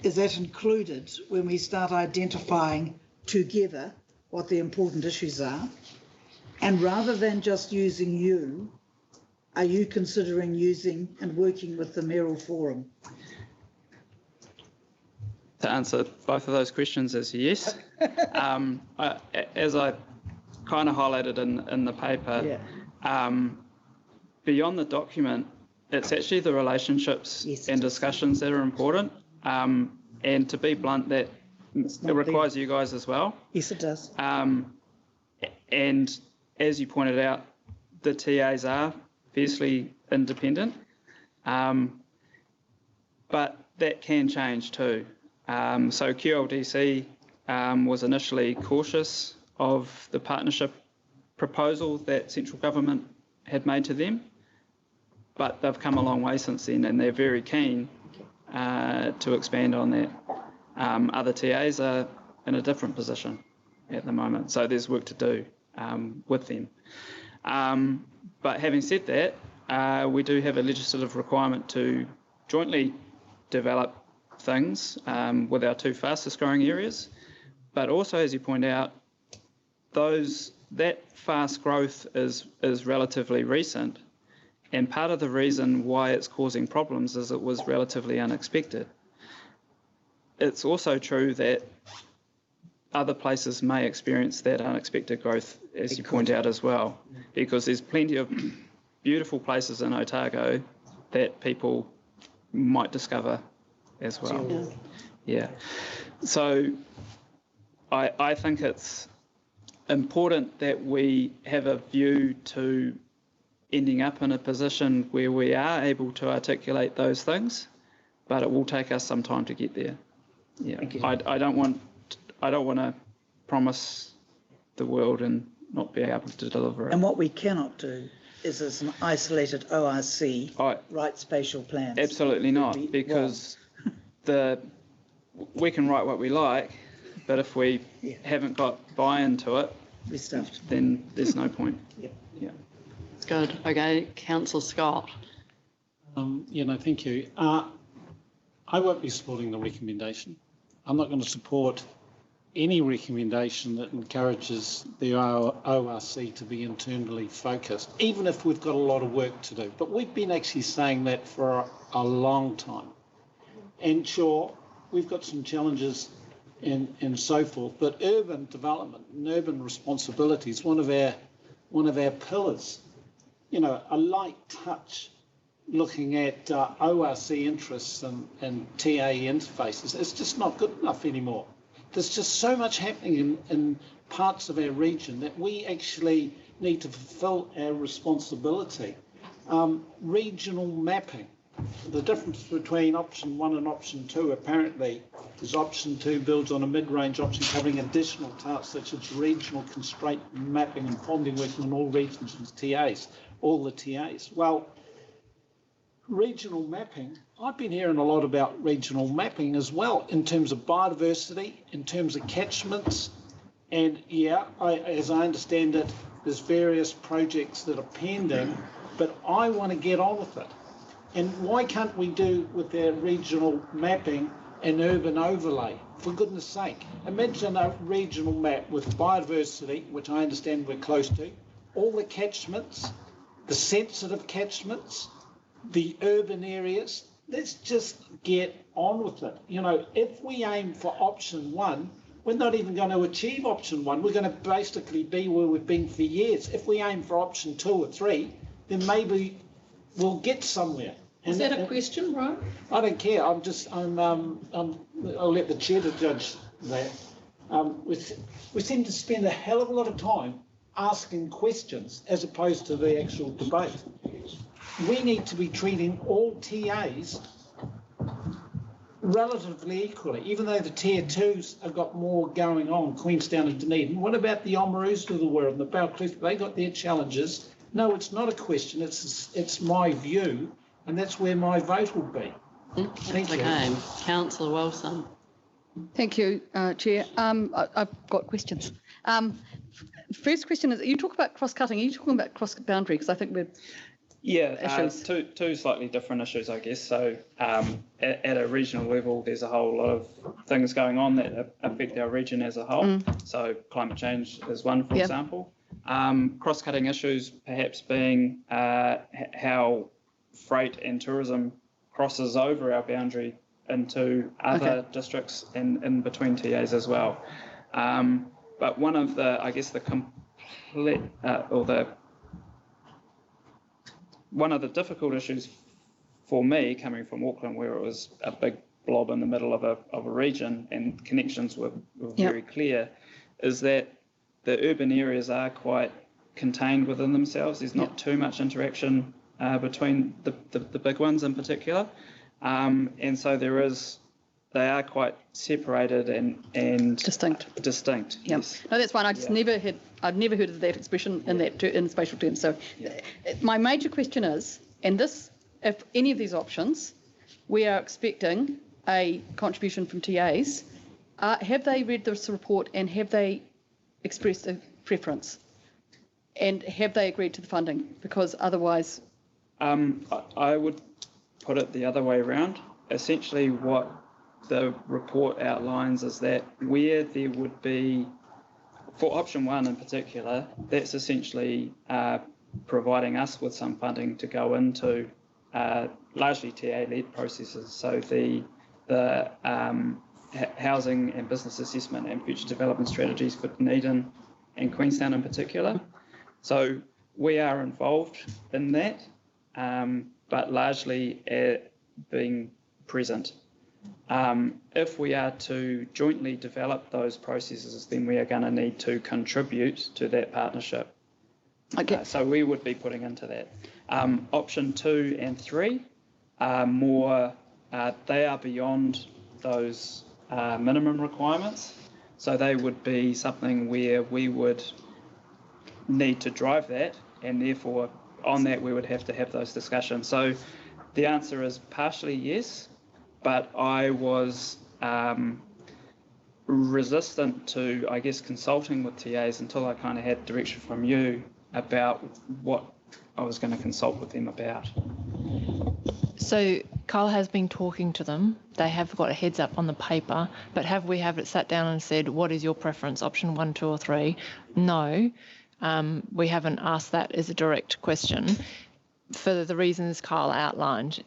S6: is that included when we start identifying together what the important issues are? And rather than just using you, are you considering using and working with the mayoral forum?
S13: To answer both of those questions is yes. As I kind of highlighted in the paper, beyond the document, it's actually the relationships and discussions that are important. And to be blunt, that it requires you guys as well.
S6: Yes, it does.
S13: And as you pointed out, the TAs are fiercely independent, but that can change too. So QLDC was initially cautious of the partnership proposal that central government had made to them, but they've come a long way since then, and they're very keen to expand on that. Other TAs are in a different position at the moment, so there's work to do with them. But having said that, we do have a legislative requirement to jointly develop things with our 2 fastest growing areas, but also, as you point out, that fast growth is relatively recent, and part of the reason why it's causing problems is it was relatively unexpected. It's also true that other places may experience that unexpected growth, as you point out as well, because there's plenty of beautiful places in Otago that people might discover as well. Yeah. So I think it's important that we have a view to ending up in a position where we are able to articulate those things, but it will take us some time to get there. Yeah, I don't want to promise the world and not be able to deliver it.
S6: And what we cannot do is as an isolated ORC, write spatial plans.
S13: Absolutely not, because we can write what we like, but if we haven't got buy-in to it,
S6: we're stuffed.
S13: Then there's no point.
S6: Yeah.
S1: It's good. Okay, Councillor Scott.
S12: Thank you. I won't be supporting the recommendation. I'm not going to support any recommendation that encourages the ORC to be internally focused, even if we've got a lot of work to do. But we've been actually saying that for a long time. And sure, we've got some challenges and so forth, but urban development and urban responsibility is one of our pillars. A light touch looking at ORC interests and TA interfaces, it's just not good enough anymore. There's just so much happening in parts of our region that we actually need to fulfil our responsibility. Regional mapping. The difference between option 1 and option 2 apparently is option 2 builds on a mid-range option covering additional tasks such as regional constraint mapping and bonding working on all regions and TAs, all the TAs. Well, regional mapping, I've been hearing a lot about regional mapping as well in terms of biodiversity, in terms of catchments, and as I understand it, there's various projects that are pending, but I want to get on with it. And why can't we do with our regional mapping an urban overlay? For goodness sake, imagine a regional map with biodiversity, which I understand we're close to, all the catchments, the sensitive catchments, the urban areas. Let's just get on with it. If we aim for option 1, we're not even going to achieve option 1. We're going to basically be where we've been for years. If we aim for option 2 or 3, then maybe we'll get somewhere.
S2: Is that a question, Brian?
S12: I don't care. I'll let the chair to judge that. We seem to spend a hell of a lot of time asking questions as opposed to the actual debate. We need to be treating all TAs relatively equally, even though the tier 2s have got more going on, Queenstown and Dunedin. What about the Oamaroos of the world and the Balcliffe? They got their challenges. No, it's not a question. It's my view, and that's where my vote will be. Thank you.
S1: Okay, Councillor Wilson.
S2: Thank you, Chair. I've got questions. First question is, you talk about cross-cutting. Are you talking about cross-boundary? Because I think we're issues.
S13: Two slightly different issues, I guess. So at a regional level, there's a whole lot of things going on that affect our region as a whole. So climate change is one, for example. Cross-cutting issues perhaps being how freight and tourism crosses over our boundary into other districts and in between TAs as well. But one of the, I guess, one of the difficult issues for me, coming from Auckland, where it was a big blob in the middle of a region and connections were very clear, is that the urban areas are quite contained within themselves. There's not too much interaction between the big ones in particular, and so they are quite separated and distinct.
S2: Yes. No, that's fine. I've never heard of that expression in spatial terms. So my major question is, and this, if any of these options, we are expecting a contribution from TAs. Have they read this report and have they expressed a preference? And have they agreed to the funding? Because otherwise...
S13: I would put it the other way around. Essentially what the report outlines is that where there would be, for option 1 in particular, that's essentially providing us with some funding to go into largely TA-led processes. So the housing and business assessment and future development strategies for Dunedin and Queenstown in particular. So we are involved in that, but largely being present. If we are to jointly develop those processes, then we are going to need to contribute to that partnership. Okay. So we would be putting into that. Option 2 and 3 are more, they are beyond those minimum requirements. So they would be something where we would need to drive that and therefore on that we would have to have those discussions. So the answer is partially yes, but I was resistant to, I guess, consulting with TAs until I kind of had direction from you about what I was going to consult with them about.
S9: So Carl has been talking to them. They have got a heads up on the paper, but have we sat down and said, what is your preference, option 1, 2 or 3? No, we haven't asked that as a direct question. For the reasons Carl outlined,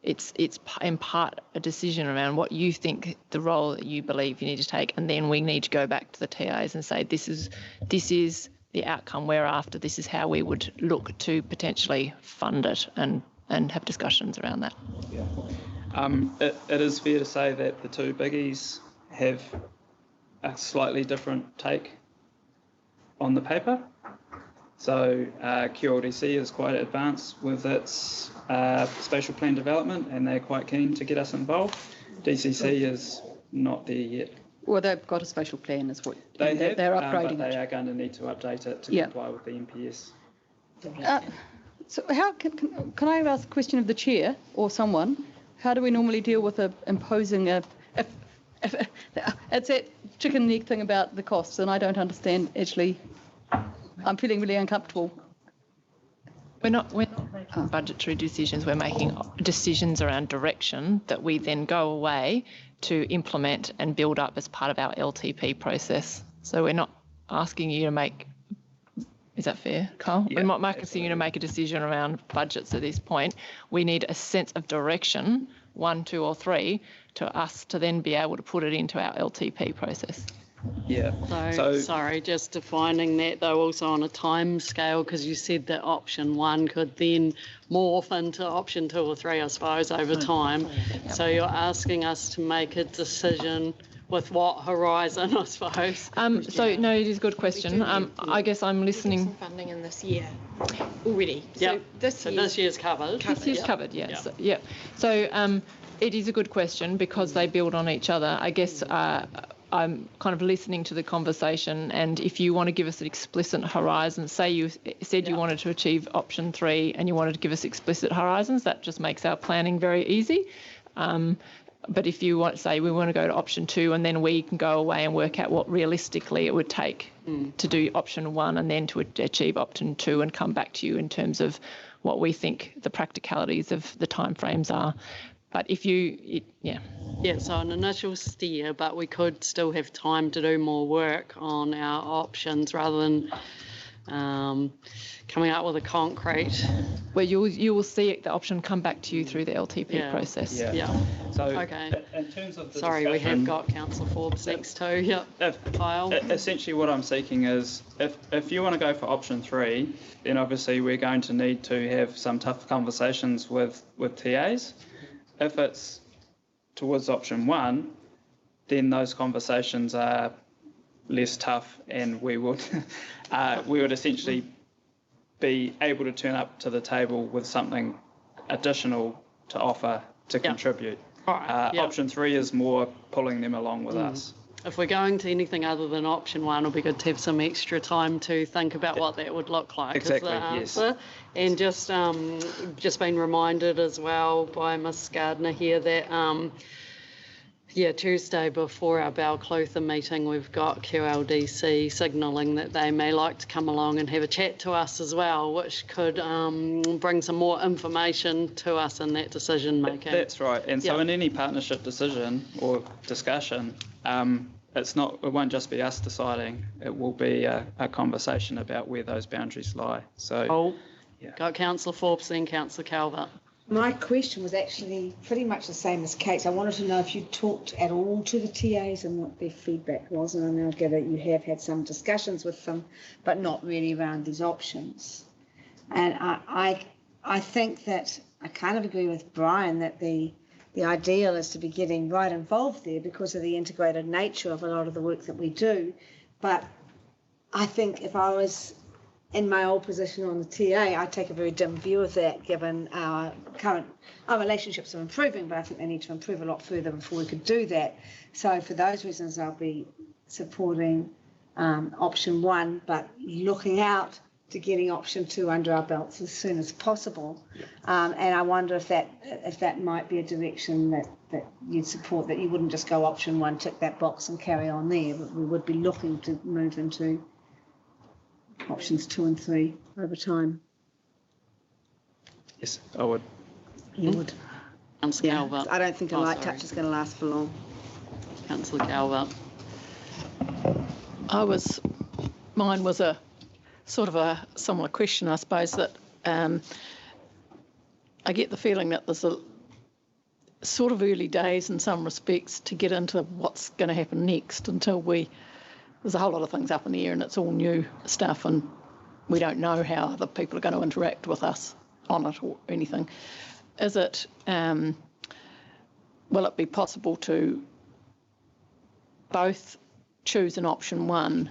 S9: it's in part a decision around what you think the role that you believe you need to take, and then we need to go back to the TAs and say this is the outcome we're after. This is how we would look to potentially fund it and have discussions around that.
S13: Yeah, it is fair to say that the two biggies have a slightly different take on the paper. So QLDC is quite advanced with its spatial plan development, and they're quite keen to get us involved. DCC is not there yet.
S2: Well, they've got a spatial plan, is what
S13: they're
S2: upgrading
S13: but they are going to need to update it to comply with the NPS.
S2: So how can I ask a question of the chair or someone? How do we normally deal with imposing it's that chicken and egg thing about the costs, and I don't understand actually. I'm feeling really uncomfortable.
S9: We're not making budgetary decisions. We're making decisions around direction that we then go away to implement and build up as part of our LTP process. So we're not asking you to make. Is that fair, Carl?
S13: Yeah,
S9: we're not asking you to make a decision around budgets at this point. We need a sense of direction, 1, 2 or 3, to us to then be able to put it into our LTP process.
S13: Yeah.
S1: So sorry, just defining that though also on a time scale, because you said that option 1 could then morph into option 2 or 3, I suppose, over time. Yep. So you're asking us to make a decision with what horizon, I suppose?
S9: So no, it is a good question. I guess I'm listening.
S3: Some funding in this year already.
S1: Yeah.
S3: So
S1: this year's covered.
S9: This year's covered, yes. Yeah. So it is a good question because they build on each other. I guess I'm kind of listening to the conversation, and if you want to give us an explicit horizon, say you said you wanted to achieve option 3 and you wanted to give us explicit horizons, that just makes our planning very easy. But if you want to say we want to go to option 2 and then we can go away and work out what realistically it would take to do option 1 and then to achieve option 2 and come back to you in terms of what we think the practicalities of the timeframes are. But if Yeah,
S1: so an initial steer, but we could still have time to do more work on our options rather than coming up with a concrete.
S9: Well, you will see the option come back to you through the LTP process.
S1: Yeah.
S13: So
S1: okay.
S13: In terms of the
S1: Sorry, we have got Councillor Forbes next too. Yep. Kyle.
S13: Essentially what I'm seeking is if you want to go for option 3, then obviously we're going to need to have some tough conversations with TAs. If it's towards option 1, then those conversations are less tough, and we would essentially be able to turn up to the table with something additional to offer to contribute.
S1: Right.
S13: Option 3 is more pulling them along with us.
S1: If we're going to anything other than option 1, it'll be good to have some extra time to think about what that would look like.
S13: Exactly,
S1: is the answer. Yes. And just been reminded as well by Miss Gardner here that Tuesday before our Balclutha meeting, we've got QLDC signalling that they may like to come along and have a chat to us as well, which could bring some more information to us in that decision making.
S13: That's right. And so in any partnership decision or discussion, it won't just be us deciding. It will be a conversation about where those boundaries lie. So,
S1: got Councillor Forbes, then Councillor Calvert.
S11: My question was actually pretty much the same as Kate's. I wanted to know if you talked at all to the TAs and what their feedback was. And I now gather you have had some discussions with them, but not really around these options. And I think that I kind of agree with Brian that the ideal is to be getting right involved there because of the integrated nature of a lot of the work that we do. But I think if I was in my old position on the TA, I take a very dim view of that, given our relationships are improving, but I think they need to improve a lot further before we could do that. So for those reasons, I'll be supporting option 1, but looking out getting option 2 under our belts as soon as possible. And I wonder if that might be a direction that you'd support, that you wouldn't just go option 1, tick that box and carry on there, but we would be looking to move into options 2 and 3 over time.
S13: Yes, I would.
S11: You would.
S1: Councillor Calvert.
S11: I don't think a light touch is going to last for long.
S1: Councillor Calvert.
S8: Mine was a sort of a similar question, I suppose, that I get the feeling that there's a sort of early days in some respects to get into what's going to happen next until there's a whole lot of things up in the air and it's all new stuff and we don't know how other people are going to interact with us on it or anything. Is it, will it be possible to both choose an option 1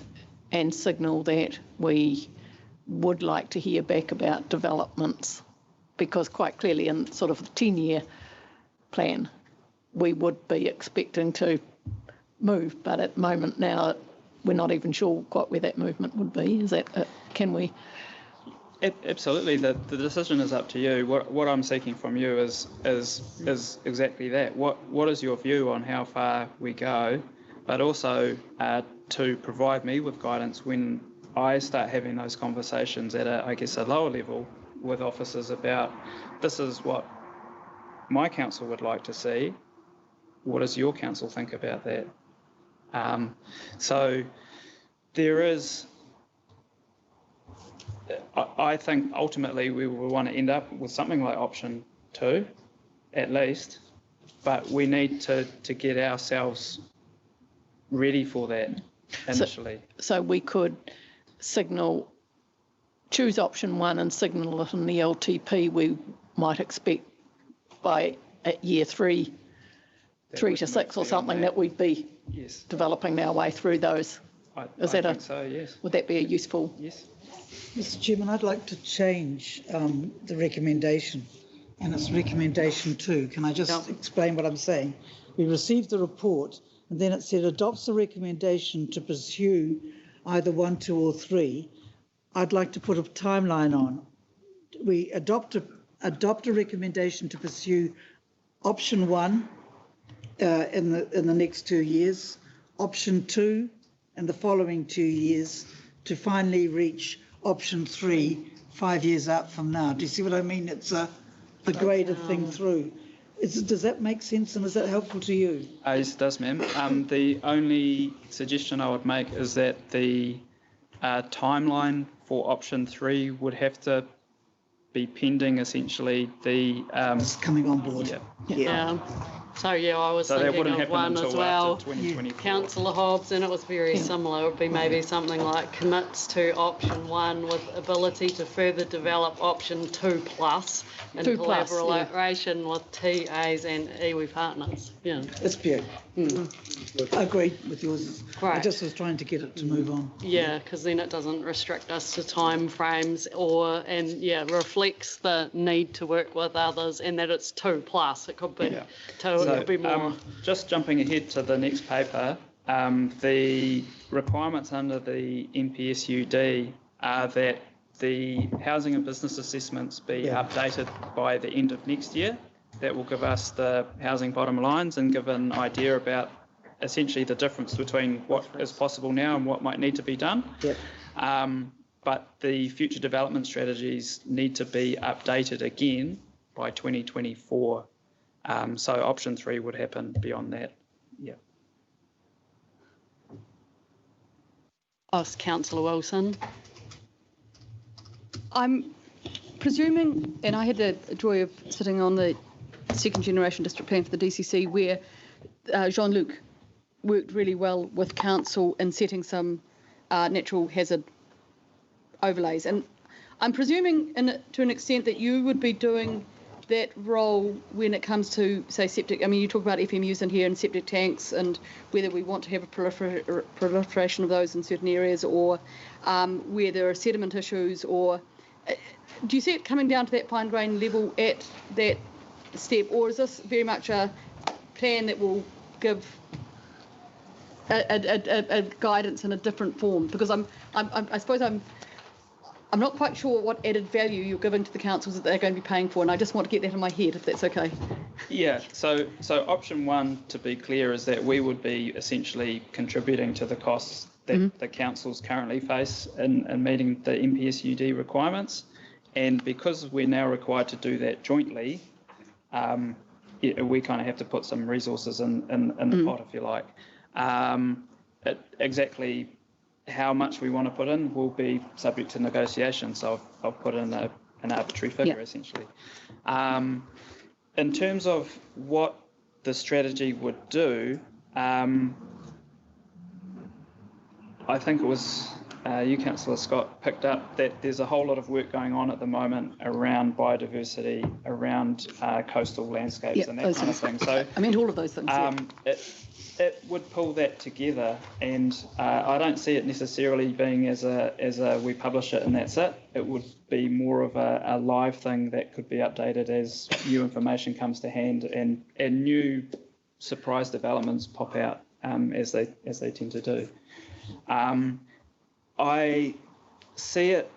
S8: and signal that we would like to hear back about developments? Because quite clearly in sort of the 10-year plan, we would be expecting to move, but at the moment now we're not even sure quite where that movement would be. Is that, can we?
S13: Absolutely, the decision is up to you. What I'm seeking from you is exactly that. What is your view on how far we go, but also to provide me with guidance when I start having those conversations at a lower level with officers about this is what my council would like to see. What does your council think about that? So there is, I think ultimately we will want to end up with something like option 2, at least, but we need to get ourselves ready for that initially.
S8: So we could choose option 1 and signal it in the LTP we might expect by at year 3 to 6 or something that we'd be developing our way through those.
S13: I think so, yes.
S8: Would that be a useful?
S13: Yes.
S6: Mr. Chairman, I'd like to change the recommendation, and it's recommendation 2. Can I just explain what I'm saying? We received the report, and then it said adopts the recommendation to pursue either 1, 2 or 3. I'd like to put a timeline on. We adopt a recommendation to pursue option 1 in the next 2 years, option 2 in the following 2 years, to finally reach option 3 5 years out from now. Do you see what I mean? It's a graded thing through. Does that make sense, and is that helpful to you?
S13: Yes, it does, ma'am. The only suggestion I would make is that the timeline for option 3 would have to be pending essentially the
S6: it's coming on board.
S1: Yeah. So I was thinking of one as well. Councillor Hobbs, and it was very similar. It would be maybe something like commits to option 1 with ability to further develop option 2 plus in collaboration with TAs and iwi partners. Yeah.
S6: That's beautiful. I agree with yours.
S1: Right.
S6: I just was trying to get it to move on.
S1: Yeah, because then it doesn't restrict us to time frames reflects the need to work with others, and that it's 2 plus. It could be it could be more.
S13: Just jumping ahead to the next paper, the requirements under the NPSUD are that the housing and business assessments be updated by the end of next year. That will give us the housing bottom lines and give an idea about essentially the difference between what is possible now and what might need to be done.
S6: Yep.
S13: But the future development strategies need to be updated again by 2024. So option 3 would happen beyond that. Yeah.
S1: Ask Councillor Wilson.
S2: I'm presuming, and I had the joy of sitting on the second generation district plan for the DCC, where Jean-Luc worked really well with council in setting some natural hazard overlays. And I'm presuming to an extent that you would be doing that role when it comes to, say, septic. I mean, you talk about FMUs in here and septic tanks and whether we want to have a proliferation of those in certain areas, or where there are sediment issues, or do you see it coming down to that fine grain level at that step, or is this very much a plan that will give a guidance in a different form? Because I suppose I'm I'm not quite sure what added value you're giving to the councils that they're going to be paying for, and I just want to get that in my head, if that's okay.
S13: Yeah, so option one, to be clear, is that we would be essentially contributing to the costs that the councils currently face in meeting the MPSUD requirements. And because we're now required to do that jointly, we kind of have to put some resources in the pot, if you like. Exactly how much we want to put in will be subject to negotiation, so I'll put in an arbitrary figure, essentially. In terms of what the strategy would do, I think it was you, Councillor Scott, picked up that there's a whole lot of work going on at the moment around biodiversity, around coastal landscapes and that kind of thing. So
S2: I mean, all of those things.
S13: It would pull that together, and I don't see it necessarily being as a we publish it and that's it. It would be more of a live thing that could be updated as new information comes to hand and new surprise developments pop out as they tend to do. I see it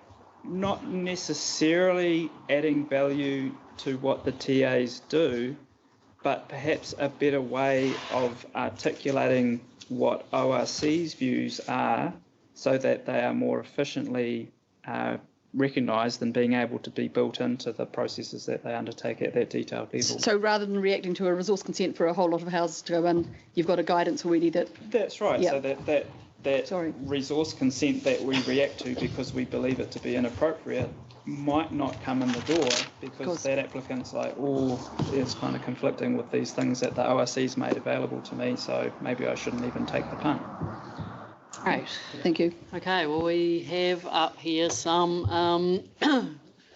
S13: not necessarily adding value to what the TAs do, but perhaps a better way of articulating what ORC's views are so that they are more efficiently recognised and being able to be built into the processes that they undertake at that detailed level.
S2: So rather than reacting to a resource consent for a whole lot of houses to go in, you've got a guidance already that...
S13: That's right.
S2: Yeah.
S13: So that resource consent that we react to because we believe it to be inappropriate might not come in the door because that applicant's like, oh, it's kind of conflicting with these things that the ORC's made available to me, so maybe I shouldn't even take the punt.
S2: Great, thank you.
S1: Okay, well, we have up here some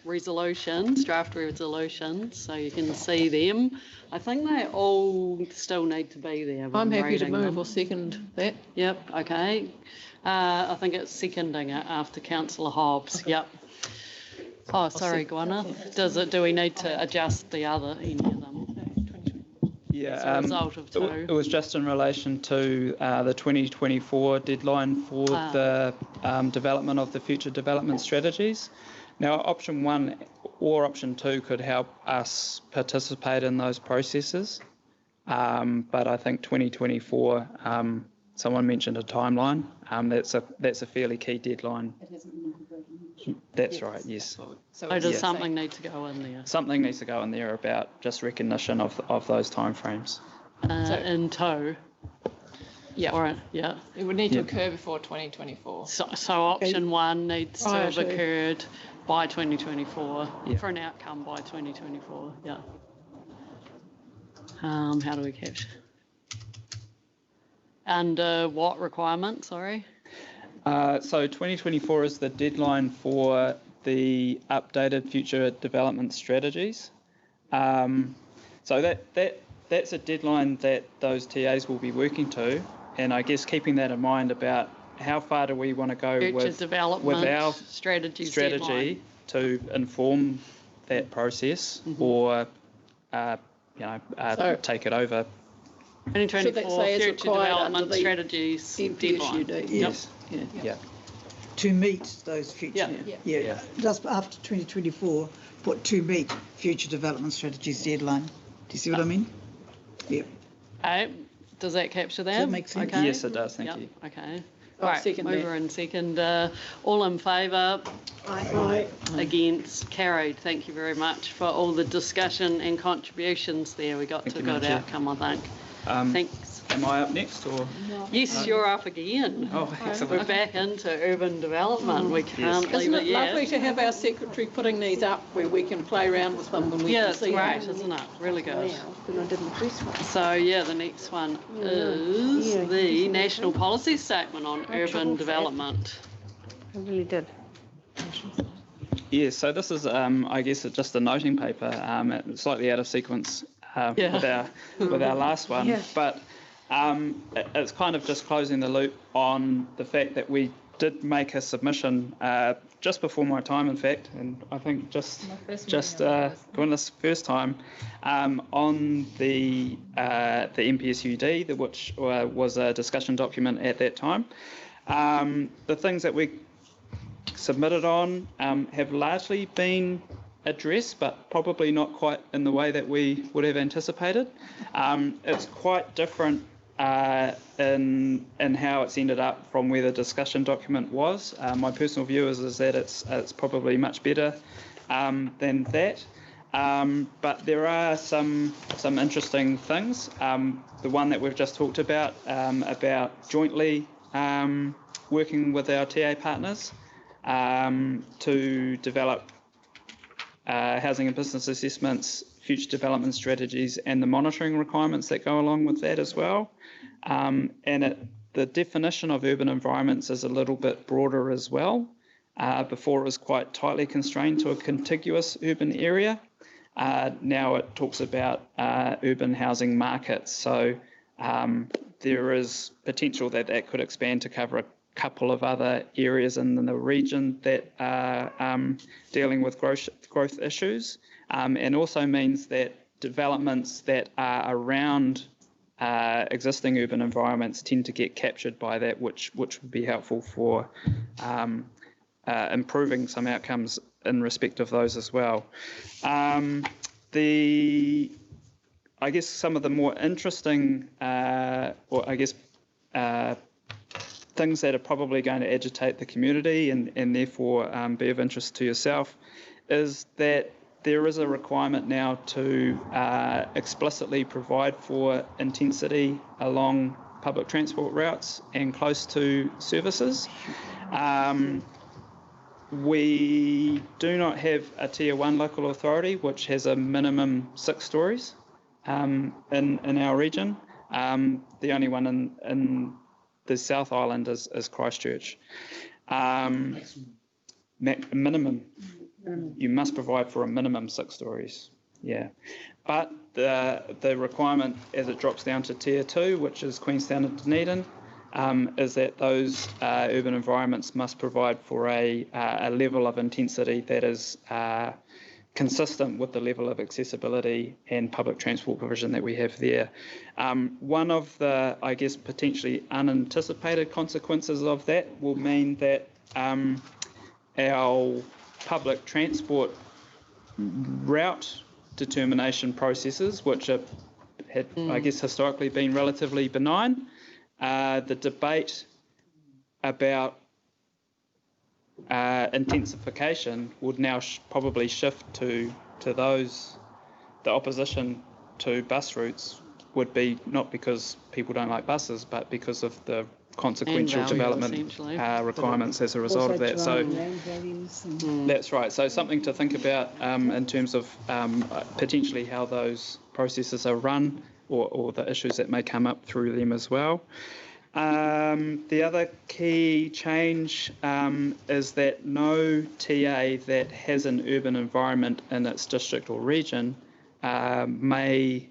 S1: resolutions, draft resolutions, so you can see them. I think they all still need to be there.
S8: I'm happy to move or second that.
S1: Yep, okay. I think it's seconding it after Councillor Hobbs. Okay. Yep. Oh, sorry, Gwyneth. Do we need to adjust any of them?
S13: Yeah,
S1: as a result of two.
S13: It was just in relation to the 2024 deadline for the development of the future development strategies. Now, option one or option two could help us participate in those processes, but I think 2024. Someone mentioned a timeline. That's a fairly key deadline. That's right. Yes.
S1: So does something need to go in there?
S13: Something needs to go in there about just recognition of those timeframes.
S1: In tow.
S9: Yeah.
S1: All right. Yeah.
S9: It would need to occur before 2024.
S1: So option one needs to have occurred by 2024 for an outcome by 2024. Yeah. How do we capture? Under what requirement? Sorry.
S13: So 2024 is the deadline for the updated future development strategies. So that's a deadline that those TAs will be working to, and I guess keeping that in mind about how far do we want to go with our strategy to inform that process, or take it over.
S1: 2024 future development strategies deadline.
S13: Yes.
S6: Yeah. To meet those future. Yeah. Just after 2024, put to meet future development strategies deadline. Do you see what I mean? Yeah.
S1: Does that capture that?
S6: Does that make sense?
S1: Okay.
S13: Yes, it does. Thank you.
S1: Okay. Right, mover and second. All in favour? Aye. Against? Carried. Thank you very much for all the discussion and contributions there. We got to a good outcome, I think. Thanks.
S13: Am I up next, or?
S1: Yes, you're up again.
S13: Oh, excellent.
S1: We're back into urban development. We can't leave it yet.
S8: Lovely to have our secretary putting these up where we can play around with them when we can see them?
S1: It's great, isn't it? Really good.
S11: But I did the first one.
S1: So, the next one is the National Policy Statement on Urban Development.
S11: I really did.
S13: Yeah, so this is, I guess, just a noting paper, slightly out of sequence with our last one, but it's kind of just closing the loop on the fact that we did make a submission just before my time, in fact, and I think just Gwyneth's first time on the MPSUD, which was a discussion document at that time. The things that we submitted on have largely been addressed, but probably not quite in the way that we would have anticipated. It's quite different in how it's ended up from where the discussion document was. My personal view is that it's probably much better than that. But there are some interesting things. The one that we've just talked about jointly working with our TA partners to develop housing and business assessments, future development strategies, and the monitoring requirements that go along with that as well. The definition of urban environments is a little bit broader as well. Before it was quite tightly constrained to a contiguous urban area. Now it talks about urban housing markets. So there is potential that could expand to cover a couple of other areas in the region that are dealing with growth issues, and also means that developments that are around existing urban environments tend to get captured by that, which would be helpful for improving some outcomes in respect of those as well. I guess some of the more interesting, things that are probably going to agitate the community and therefore be of interest to yourself, is that there is a requirement now to explicitly provide for intensity along public transport routes and close to services. We do not have a Tier 1 local authority which has a minimum 6 stories in our region. The only one in the South Island is Christchurch. Minimum. You must provide for a minimum 6 stories. Yeah. But the requirement as it drops down to Tier 2, which is Queenstown and Dunedin, is that those urban environments must provide for a level of intensity that is consistent with the level of accessibility and public transport provision that we have there. One of the, I guess, potentially unanticipated consequences of that will mean that our public transport route determination processes, which had, I guess, historically been relatively benign, the debate about intensification would now probably shift to those. The opposition to bus routes would be not because people don't like buses, but because of the consequential development requirements as a result of that. So that's right. So something to think about in terms of potentially how those processes are run, or the issues that may come up through them as well. The other key change is that no TA that has an urban environment in its district or region may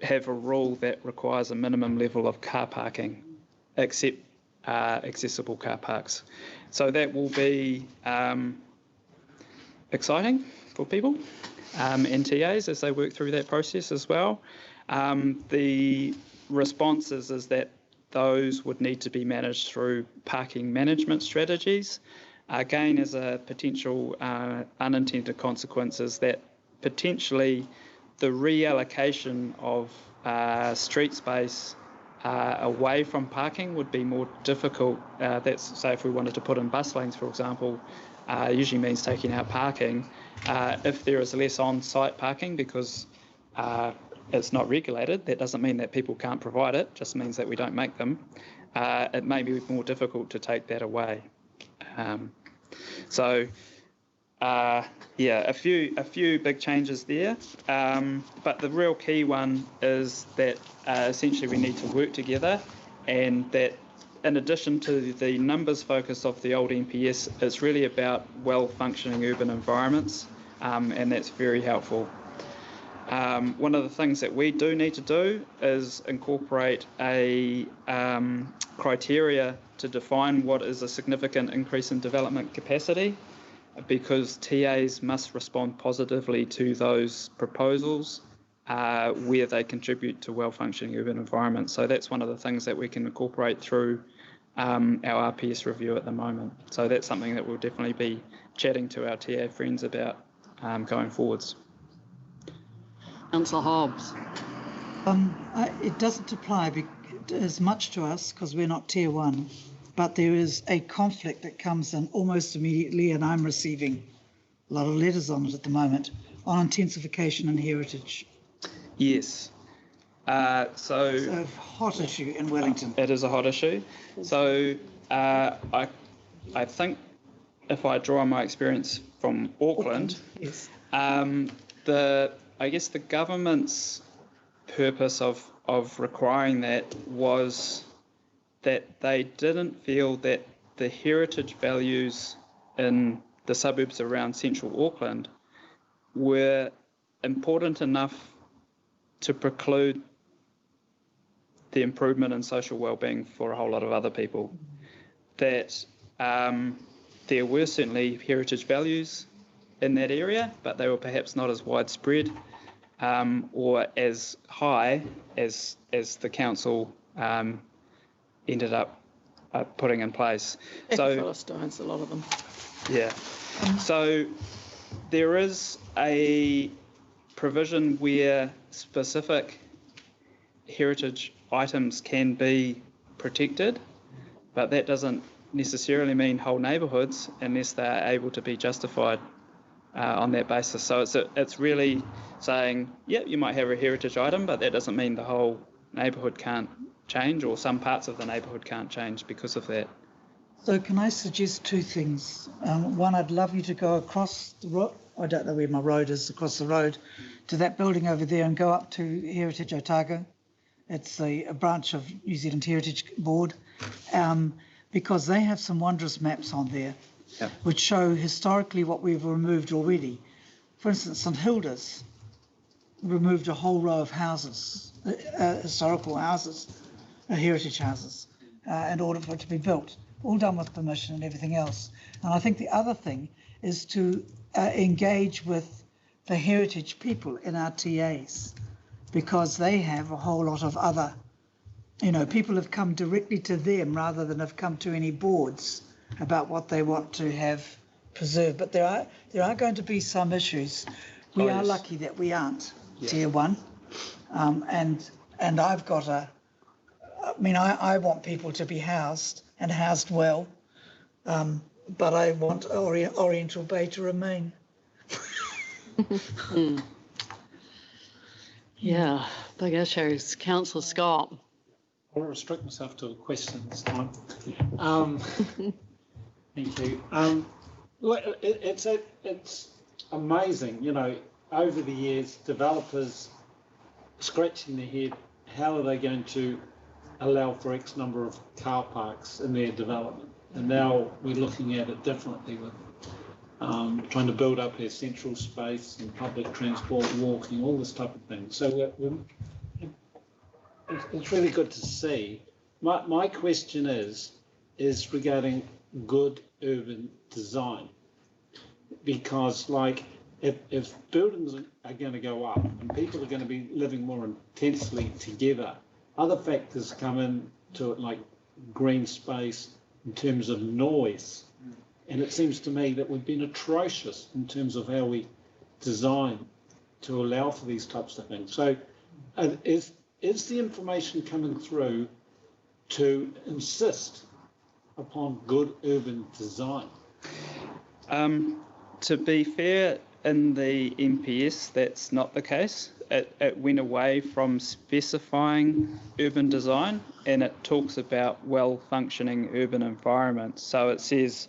S13: have a rule that requires a minimum level of car parking, except accessible car parks. So that will be exciting for people and TAs as they work through that process as well. The response is that those would need to be managed through parking management strategies. Again, as a potential unintended consequence is that potentially the reallocation of street space away from parking would be more difficult. That's, say, if we wanted to put in bus lanes, for example, usually means taking out parking. If there is less on-site parking because it's not regulated, that doesn't mean that people can't provide it, just means that we don't make them. It may be more difficult to take that away. A few big changes there, but the real key one is that essentially we need to work together, and that in addition to the numbers focus of the old NPS, it's really about well-functioning urban environments, and that's very helpful. One of the things that we do need to do is incorporate a criteria to define what is a significant increase in development capacity, because TAs must respond positively to those proposals where they contribute to well-functioning urban environments. So that's one of the things that we can incorporate through our RPS review at the moment. So that's something that we'll definitely be chatting to our TA friends about going forwards.
S1: Councillor Hobbs.
S6: It doesn't apply as much to us because we're not Tier 1, but there is a conflict that comes in almost immediately, and I'm receiving a lot of letters on it at the moment, on intensification and heritage.
S13: Yes.
S6: It's a hot issue in Wellington.
S13: It is a hot issue. So I think if I draw on my experience from Auckland,
S6: yes.
S13: I guess the government's purpose of requiring that was that they didn't feel that the heritage values in the suburbs around central Auckland were important enough to preclude the improvement in social well-being for a whole lot of other people. That there were certainly heritage values in that area, but they were perhaps not as widespread or as high as the council ended up putting in place. So
S8: Philistines, a lot of them.
S13: Yeah. So there is a provision where specific heritage items can be protected, but that doesn't necessarily mean whole neighbourhoods unless they are able to be justified on that basis. So it's really saying, yeah, you might have a heritage item, but that doesn't mean the whole neighbourhood can't change, or some parts of the neighbourhood can't change because of that.
S6: So can I suggest two things? One, I'd love you to go across the road, I don't know where my road is, across the road to that building over there and go up to Heritage Otago. It's a branch of New Zealand Heritage Board, because they have some wondrous maps on there,
S13: yep,
S6: which show historically what we've removed already. For instance, St Hilda's removed a whole row of houses, historical houses, heritage houses, in order for it to be built, all done with permission and everything else. And I think the other thing is to engage with the heritage people in our TAs, because they have a whole lot of other, people have come directly to them rather than have come to any boards about what they want to have preserved. But there are going to be some issues. We are lucky that we aren't Tier 1, and I've got I want people to be housed and housed well, but I want Oriental Bay to remain.
S1: Yeah, big issues. Councillor Scott.
S12: I'll restrict myself to a question this time. Thank you. Look, it's amazing, over the years, developers scratching their head, how are they going to allow for X number of car parks in their development? And now we're looking at it differently with trying to build up our central space and public transport, walking, all this type of thing. So it's really good to see. My question is regarding good urban design, because if buildings are going to go up and people are going to be living more intensely together, other factors come into it, like green space, in terms of noise. And it seems to me that we've been atrocious in terms of how we design to allow for these types of things. So is the information coming through to insist upon good urban design?
S13: To be fair, in the MPS, that's not the case. It went away from specifying urban design, and it talks about well-functioning urban environments. So it says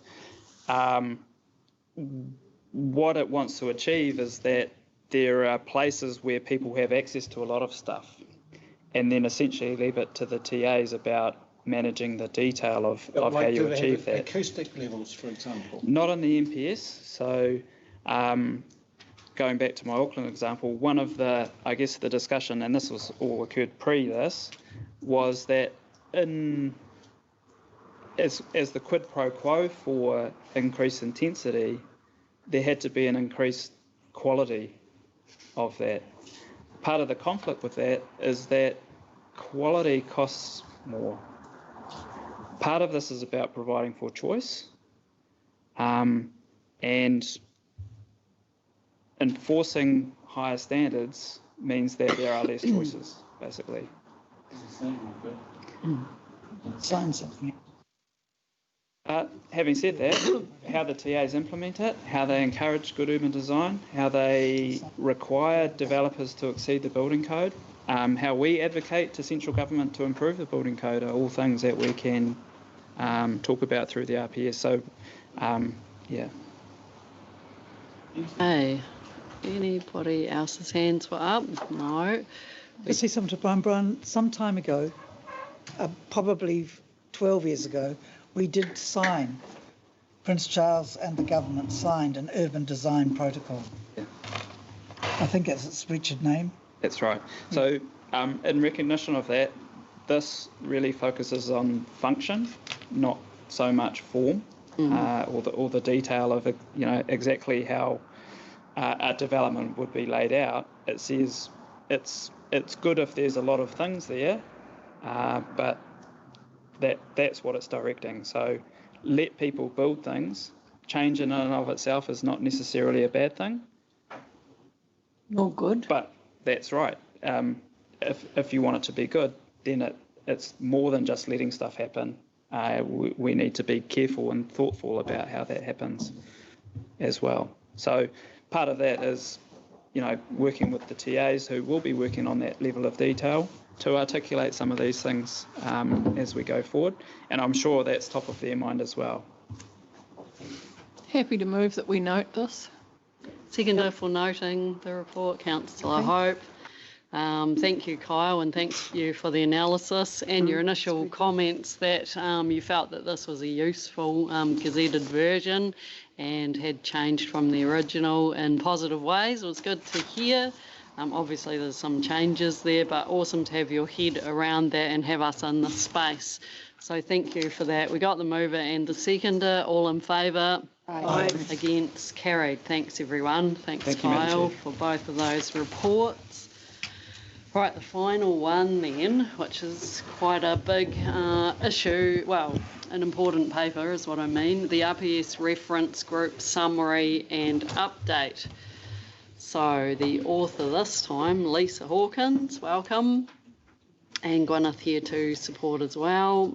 S13: what it wants to achieve is that there are places where people have access to a lot of stuff, and then essentially leave it to the TAs about managing the detail of how you achieve that.
S12: Acoustic levels, for example?
S13: Not on the MPS. So going back to my Auckland example, one of the discussion, and this was all occurred pre this, was that as the quid pro quo for increased intensity, there had to be an increased quality of that. Part of the conflict with that is that quality costs more. part of this is about providing for choice, and enforcing higher standards means that there are less choices, basically.
S6: Sign something.
S13: Having said that, how the TAs implement it, how they encourage good urban design, how they require developers to exceed the building code, how we advocate to central government to improve the building code are all things that we can talk about through the RPS. So, yeah.
S1: Hey, anybody else's hands were up? No.
S6: I see something to Brian. Some time ago, probably 12 years ago, we did sign, Prince Charles and the government signed an urban design protocol.
S13: Yeah.
S6: I think that's its Richard name.
S13: That's right. So in recognition of that, this really focuses on function, not so much form, or the detail of exactly how a development would be laid out. It says it's good if there's a lot of things there, but that's what it's directing. So let people build things. Change in and of itself is not necessarily a bad thing.
S6: Nor good.
S13: But that's right. If you want it to be good, then it's more than just letting stuff happen. We need to be careful and thoughtful about how that happens as well. So part of that is, working with the TAs who will be working on that level of detail to articulate some of these things as we go forward. And I'm sure that's top of their mind as well.
S8: Happy to move that we note this.
S1: Seconder for noting the report, Councillor Hope. Thank you, Kyle, and thank you for the analysis and your initial comments that you felt that this was a useful gazetted version and had changed from the original in positive ways. It was good to hear. Obviously there's some changes there, but awesome to have your head around that and have us in the space. So thank you for that. We got the mover and the seconder. All in favour? Aye. Against? Carried. Thanks everyone. Thanks Kyle for both of those reports. Right, the final one then, which is quite a big issue, well, an important paper is what I mean, the RPS Reference Group Summary and Update. So the author this time, Lisa Hawkins, welcome, and Gwyneth here to support as well.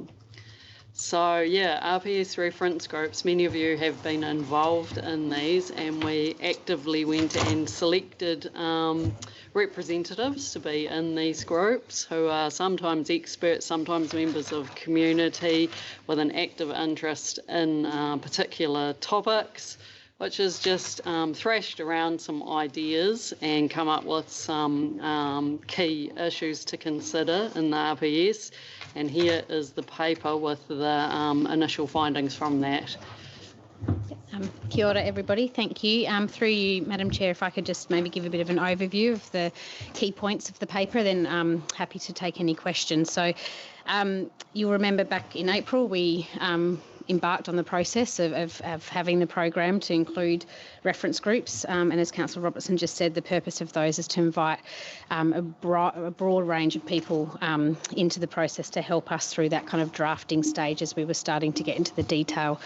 S1: So yeah, RPS reference groups, many of you have been involved in these, and we actively went and selected representatives to be in these groups who are sometimes experts, sometimes members of community with an active interest in particular topics, which is just thrashed around some ideas and come up with some key issues to consider in the RPS. And here is the paper with the initial findings from that.
S14: Kia ora everybody, thank you. Through you, Madam Chair, if I could just maybe give a bit of an overview of the key points of the paper, then I'm happy to take any questions. So you'll remember back in April we embarked on the process of having the program to include reference groups, and as Councillor Robertson just said, the purpose of those is to invite a broad range of people into the process to help us through that kind of drafting stage as we were starting to get into the detail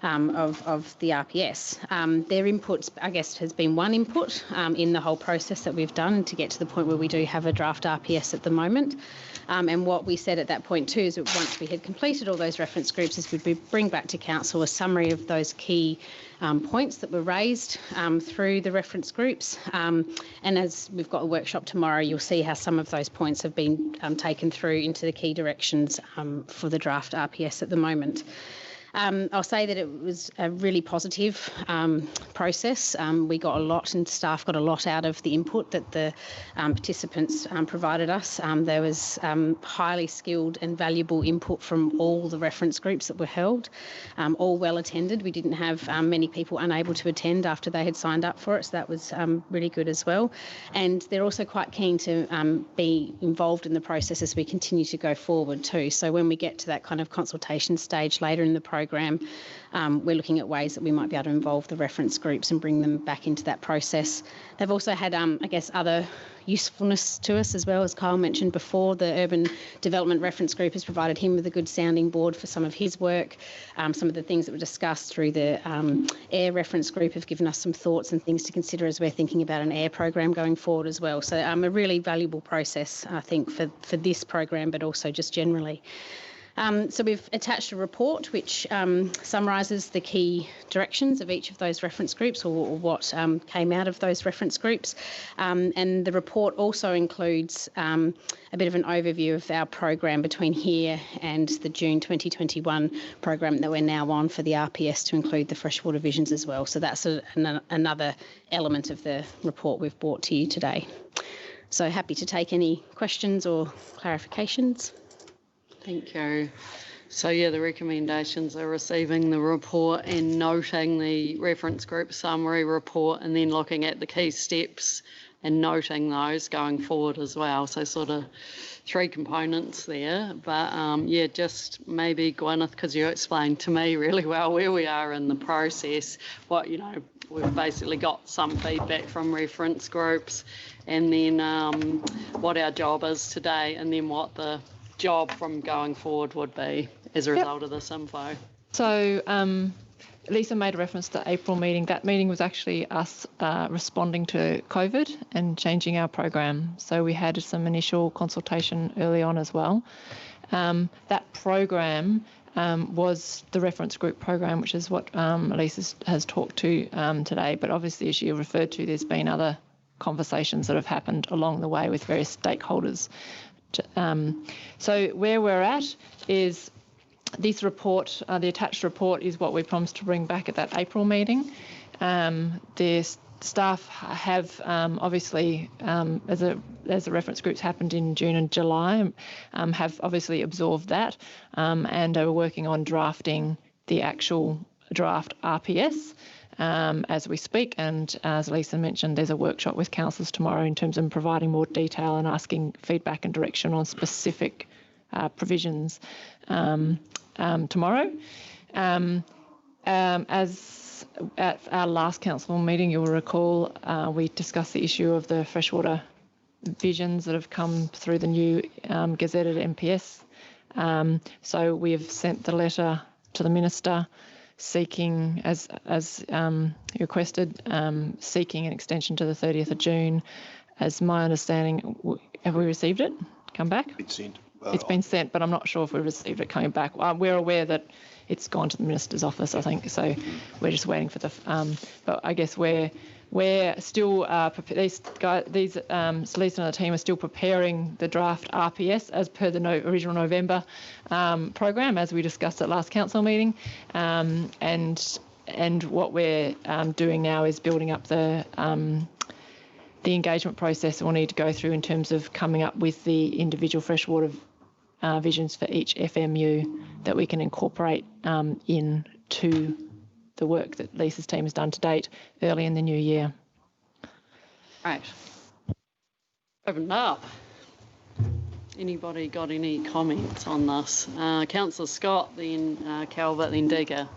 S14: of the RPS. Their input, I guess, has been one input in the whole process that we've done to get to the point where we do have a draft RPS at the moment. And what we said at that point too is that once we had completed all those reference groups is we'd bring back to Council a summary of those key points that were raised through the reference groups. And as we've got a workshop tomorrow, you'll see how some of those points have been taken through into the key directions for the draft RPS at the moment. I'll say that it was a really positive process. We got a lot, and staff got a lot out of the input that the participants provided us. There was highly skilled and valuable input from all the reference groups that were held, all well attended. We didn't have many people unable to attend after they had signed up for it, so that was really good as well. And they're also quite keen to be involved in the process as we continue to go forward too. So when we get to that kind of consultation stage later in the process, program, we're looking at ways that we might be able to involve the reference groups and bring them back into that process. They've also had, I guess, other usefulness to us as well. As Kyle mentioned before, the Urban Development Reference Group has provided him with a good sounding board for some of his work. Some of the things that were discussed through the air reference group have given us some thoughts and things to consider as we're thinking about an air program going forward as well. So a really valuable process, I think, for this program, but also just generally. So we've attached a report which summarises the key directions of each of those reference groups, or what came out of those reference groups. And the report also includes a bit of an overview of our program between here and the June 2021 program that we're now on for the RPS, to include the freshwater visions as well. So that's another element of the report we've brought to you today. So happy to take any questions or clarifications.
S1: Thank you. So yeah, the recommendations are receiving the report and noting the reference group summary report, and then looking at the key steps and noting those going forward as well. So sort of 3 components there. But yeah, just maybe Gwyneth, because you explained to me really well where we are in the process, what, you know, we've basically got some feedback from reference groups, and then what our job is today, and then what the job from going forward would be as a result of this info.
S9: So Lisa made a reference to the April meeting. That meeting was actually us responding to COVID and changing our program. So we had some initial consultation early on as well. That program was the reference group program, which is what Lisa has talked to today. But obviously, as you referred to, there's been other conversations that have happened along the way with various stakeholders. So where we're at is this report, the attached report, is what we promised to bring back at that April meeting. The staff have obviously, as the reference groups happened in June and July, have obviously absorbed that and are working on drafting the actual draft RPS as we speak. And as Lisa mentioned, there's a workshop with councillors tomorrow in terms of providing more detail and asking feedback and direction on specific provisions tomorrow. As at our last council meeting, you'll recall, we discussed the issue of the freshwater visions that have come through the new gazetted MPS. So we've sent the letter to the Minister seeking, as requested, seeking an extension to the 30th of June. As my understanding, have we received it? Come back?
S4: It's sent.
S9: It's been sent, but I'm not sure if we've received it coming back. We're aware that it's gone to the Minister's office, I think, so we're just waiting for the... but I guess we're still... Lisa and the team are still preparing the draft RPS as per the original November program, as we discussed at last council meeting. And what we're doing now is building up the engagement process we'll need to go through in terms of coming up with the individual freshwater visions for each FMU that we can incorporate into the work that Lisa's team has done to date early in the new year.
S1: Right. Open up. Anybody got any comments on this? Councillor Scott, then Calvert, then Digger.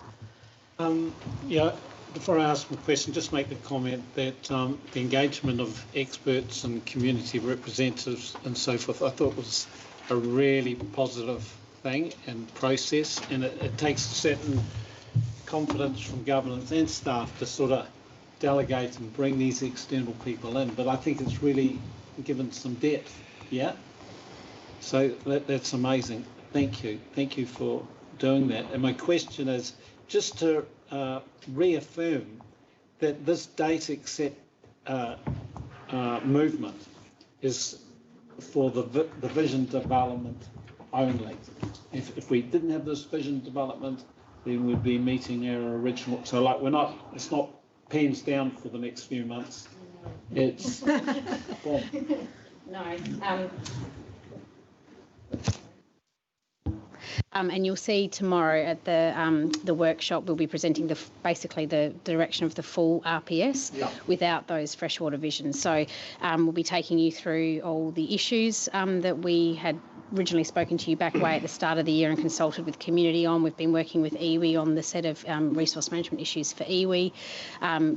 S12: Yeah, before I ask my question, just make the comment that the engagement of experts and community representatives and so forth, I thought was a really positive thing and process, and it takes a certain confidence from governance and staff to sort of delegate and bring these external people in, but I think it's really given some depth, yeah? So that's amazing. Thank you for doing that. And my question is just to reaffirm that this data accept movement is for the vision development only. If we didn't have this vision development, then we'd be meeting our original. So like it's not pens down for the next few months. It's boom.
S14: No. And you'll see tomorrow at the workshop, we'll be presenting basically the direction of the full RPS without those freshwater visions. So we'll be taking you through all the issues that we had originally spoken to you back way at the start of the year and consulted with community on. We've been working with iwi on the set of resource management issues for iwi,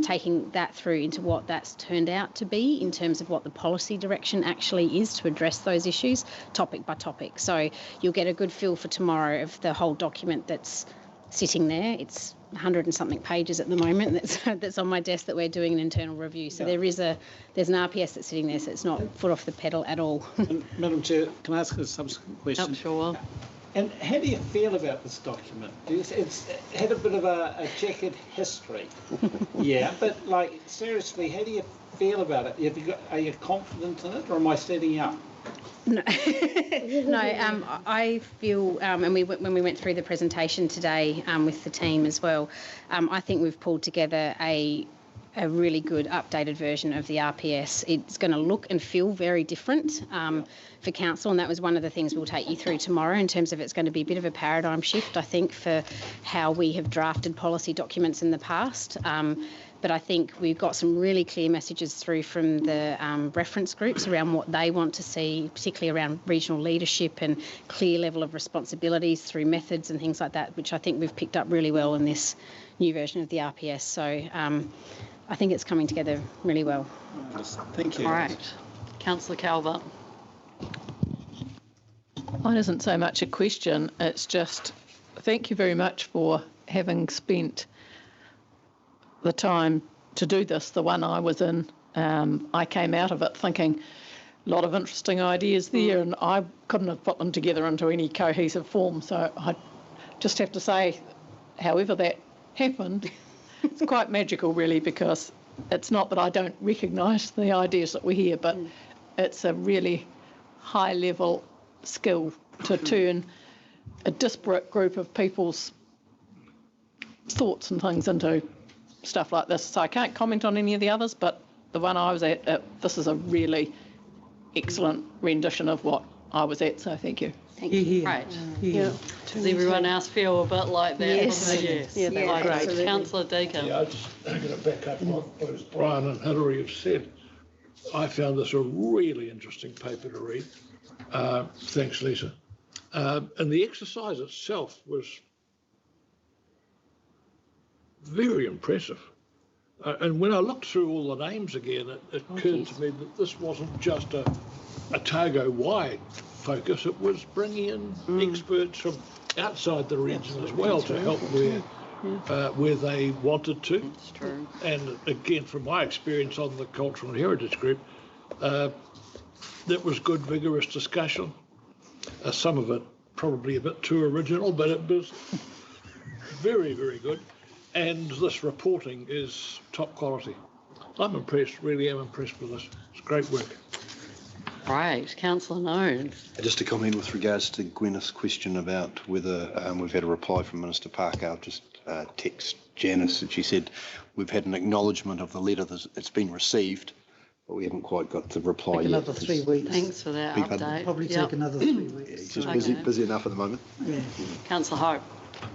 S14: taking that through into what that's turned out to be in terms of what the policy direction actually is to address those issues, topic by topic. So you'll get a good feel for tomorrow of the whole document that's sitting there. It's 100 and something pages at the moment that's on my desk that we're doing an internal review. So there's an RPS that's sitting there, so it's not foot off the pedal at all.
S12: And Madam Chair, can I ask a subsequent question?
S1: Sure.
S12: And how do you feel about this document? It's had a bit of a checkered history. Yeah, but like seriously, how do you feel about it? Are you confident in it, or am I setting up?
S14: No, I feel, and when we went through the presentation today with the team as well, I think we've pulled together a really good updated version of the RPS. It's going to look and feel very different for council, and that was one of the things we'll take you through tomorrow in terms of it's going to be a bit of a paradigm shift, I think, for how we have drafted policy documents in the past. But I think we've got some really clear messages through from the reference groups around what they want to see, particularly around regional leadership and clear level of responsibilities through methods and things like that, which I think we've picked up really well in this new version of the RPS. So I think it's coming together really well.
S12: Thank you.
S1: All right. Councillor Calvert.
S8: Mine isn't so much a question, it's just thank you very much for having spent the time to do this. The one I was in, I came out of it thinking a lot of interesting ideas there, and I couldn't have put them together into any cohesive form. So I just have to say, however that happened, it's quite magical really, because it's not that I don't recognise the ideas that we hear, but it's a really high level skill to turn a disparate group of people's thoughts and things into stuff like this. So I can't comment on any of the others, but the one I was at, this is a really excellent rendition of what I was at, so thank you.
S1: Thank you. Great.
S6: Yeah.
S1: Does everyone else feel a bit like that?
S14: Yes.
S1: Yes.
S14: Yeah, they were great.
S1: Councillor Deacon.
S5: Yeah, I just going to back up what both Brian and Hilary have said. I found this a really interesting paper to read. Thanks, Lisa. And the exercise itself was very impressive. And when I looked through all the names again, it occurred to me that this wasn't just a Otago-wide focus, it was bringing in experts from outside the region as well to help where they wanted to.
S1: That's true.
S5: And again, from my experience on the Cultural and Heritage Group, that was good, vigorous discussion. Some of it probably a bit too original, but it was very, very good. And this reporting is top quality. I'm impressed, really am impressed with this. It's great work.
S1: Right, Councillor Noon.
S4: Just to comment with regards to Gwyneth's question about whether we've had a reply from Minister Parker, I'll just text Janice, and she said we've had an acknowledgement of the letter that's been received, but we haven't quite got the reply yet.
S6: Another 3 weeks.
S1: Thanks for that update.
S6: Probably take another 3 weeks.
S4: It's just busy enough at the moment.
S6: Yeah.
S1: Councillor Hope.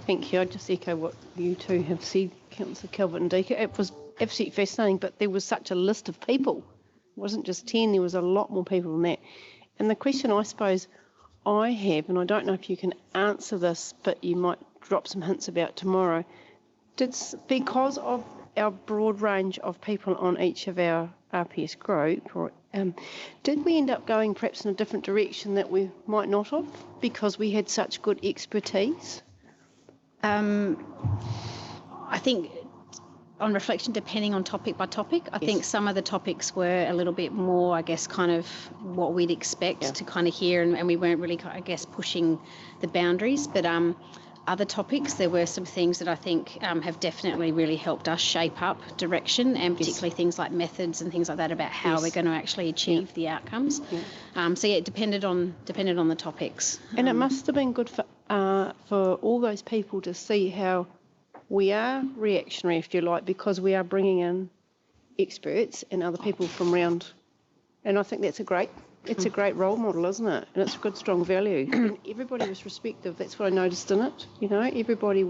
S15: Thank you. I just echo what you two have said, Councillor Calvert and Deaker. It was absolutely fascinating, but there was such a list of people. It wasn't just 10, there was a lot more people than that. And the question I suppose I have, and I don't know if you can answer this, but you might drop some hints about tomorrow, because of our broad range of people on each of our RPS group, did we end up going perhaps in a different direction that we might not have because we had such good expertise?
S14: I think on reflection, depending on topic by topic, I think some of the topics were a little bit more, I guess, kind of what we'd expect to kind of hear, and we weren't really, I guess, pushing the boundaries. But other topics, there were some things that I think have definitely really helped us shape up direction, and particularly things like methods and things like that about how we're going to actually achieve the outcomes. So it depended on the topics.
S15: And it must have been good for all those people to see how we are reactionary, if you like, because we are bringing in experts and other people from around, and I think that's a great role model, isn't it? And it's a good, strong value. And everybody was respectful. That's what I noticed in it. You know, everybody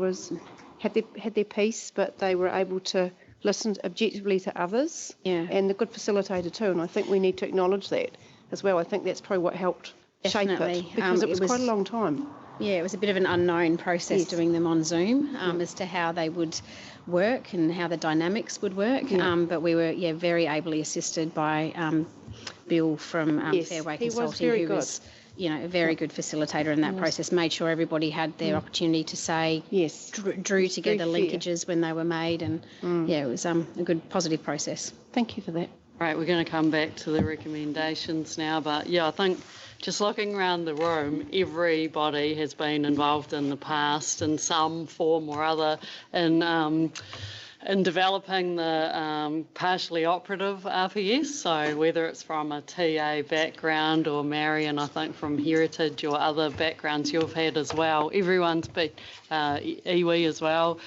S15: had their piece, but they were able to listen objectively to others. Yeah. And a good facilitator too. And I think we need to acknowledge that as well. I think that's probably what helped shape
S14: Definitely.
S15: it? Because it was quite a long time.
S14: Yeah, it was a bit of an unknown process
S15: Yes.
S14: doing them on Zoom as to how they would work and how the dynamics would work.
S15: Yeah.
S14: But we were, very ably assisted by Bill from
S15: Yes,
S14: Fairway
S15: he was
S14: Consulting,
S15: very
S14: who
S15: good.
S14: was, a very good facilitator in that process, made sure everybody had their opportunity to say,
S15: Yes.
S14: drew together
S15: very fair.
S14: linkages when they were made. And, it was a good, positive process.
S15: Thank you for that.
S1: Right, we're going to come back to the recommendations now, but I think just looking around the room, everybody has been involved in the past in some form or other in developing the partially operative RPS. So whether it's from a TA background or Marion, I think from Heritage or other backgrounds you've had as well, everyone's been, iwi as well,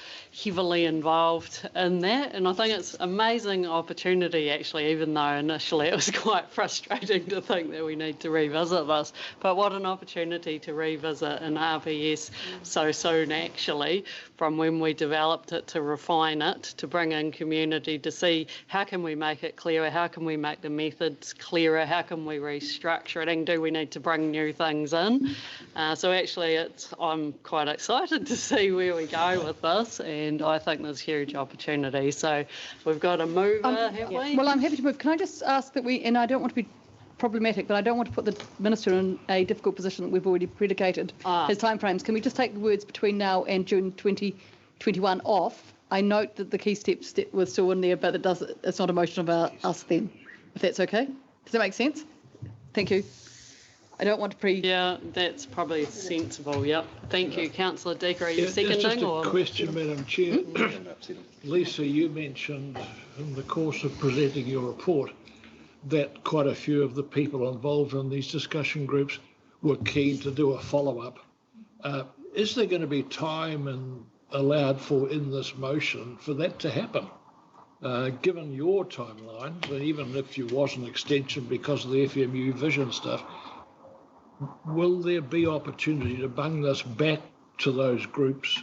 S1: heavily involved in that. And I think it's an amazing opportunity actually, even though initially it was quite frustrating to think that we need to revisit this. But what an opportunity to revisit an RPS so soon actually, from when we developed it to refine it, to bring in community, to see how can we make it clearer, how can we make the methods clearer, how can we restructure it, and do we need to bring new things in? So actually I'm quite excited to see where we go with this, and I think there's huge opportunity. So we've got a mover, have we?
S2: Well, I'm happy to move. Can I just ask that and I don't want to be problematic, but I don't want to put the Minister in a difficult position that we've already predicated his timeframes. Can we just take the words between now and June 2021 off? I note that the key steps was still in there, but it's not a motion about us then, if that's okay. Does that make sense? Thank you. I don't want to
S1: Yeah, that's probably sensible, yep. Thank you. Councillor Deaker, are you seconding?
S5: Just a question, Madam Chair. Lisa, you mentioned in the course of presenting your report that quite a few of the people involved in these discussion groups were keen to do a follow-up. Is there going to be time allowed for in this motion for that to happen? Given your timeline, and even if you was an extension because of the FMU vision stuff, will there be opportunity to bring this back to those groups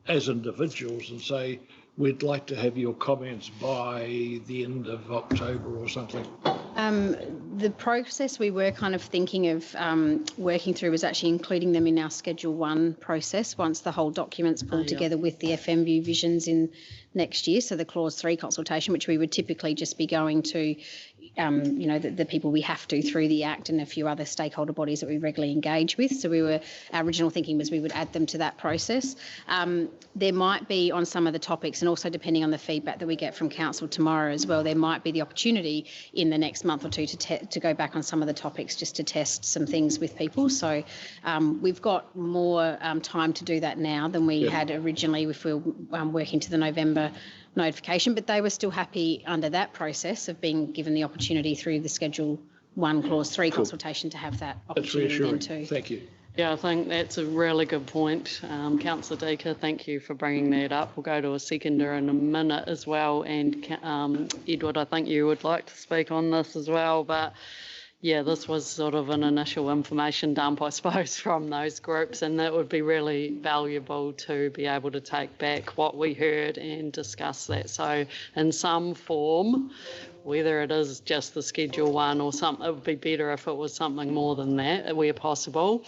S5: as individuals and say, we'd like to have your comments by the end of October or something?
S14: The process we were kind of thinking of working through was actually including them in our Schedule 1 process once the whole document's pulled together with the FMU visions in next year, so the Clause 3 consultation, which we would typically just be going to, the people we have to through the Act and a few other stakeholder bodies that we regularly engage with. So our original thinking was we would add them to that process. There might be on some of the topics, and also depending on the feedback that we get from Council tomorrow as well, there might be the opportunity in the next month or two to go back on some of the topics just to test some things with people. So we've got more time to do that now than we had originally if we were working to the November notification, but they were still happy under that process of being given the opportunity through the Schedule 1 Clause 3 consultation to have that opportunity then too.
S5: Thank you.
S1: Yeah, I think that's a really good point. Councillor Deaker, thank you for bringing that up. We'll go to a seconder in a minute as well. And Edward, I think you would like to speak on this as well. But yeah, this was sort of an initial information dump, I suppose, from those groups, and that would be really valuable to be able to take back what we heard and discuss that. So in some form, whether it is just the Schedule 1 or something, it would be better if it was something more than that, where possible.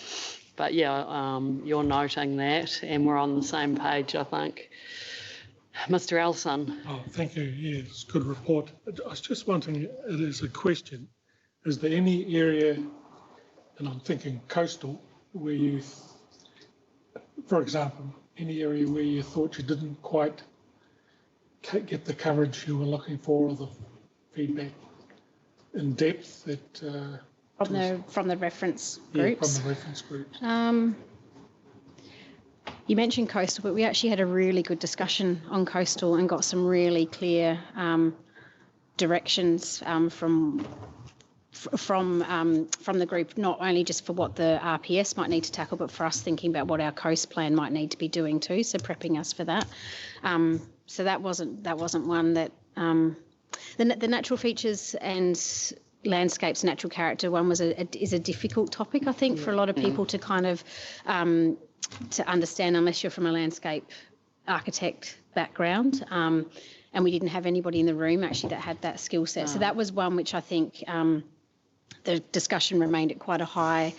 S1: But yeah, you're noting that, and we're on the same page, I think. Mr. Elson.
S10: Oh, thank you. Yeah, it's a good report. I was just wondering, it is a question, is there any area, and I'm thinking coastal, where you, for example, any area where you thought you didn't quite get the coverage you were looking for or the feedback in depth that...
S14: From the reference groups?
S10: Yeah, from the reference groups.
S14: You mentioned coastal, but we actually had a really good discussion on coastal and got some really clear directions from the group, not only just for what the RPS might need to tackle, but for us thinking about what our coast plan might need to be doing too, so prepping us for that. So that wasn't one that the natural features and landscapes, natural character one is a difficult topic, I think, for a lot of people to kind of to understand unless you're from a landscape architect background. And we didn't have anybody in the room actually that had that skill set. So that was one which I think the discussion remained at quite a high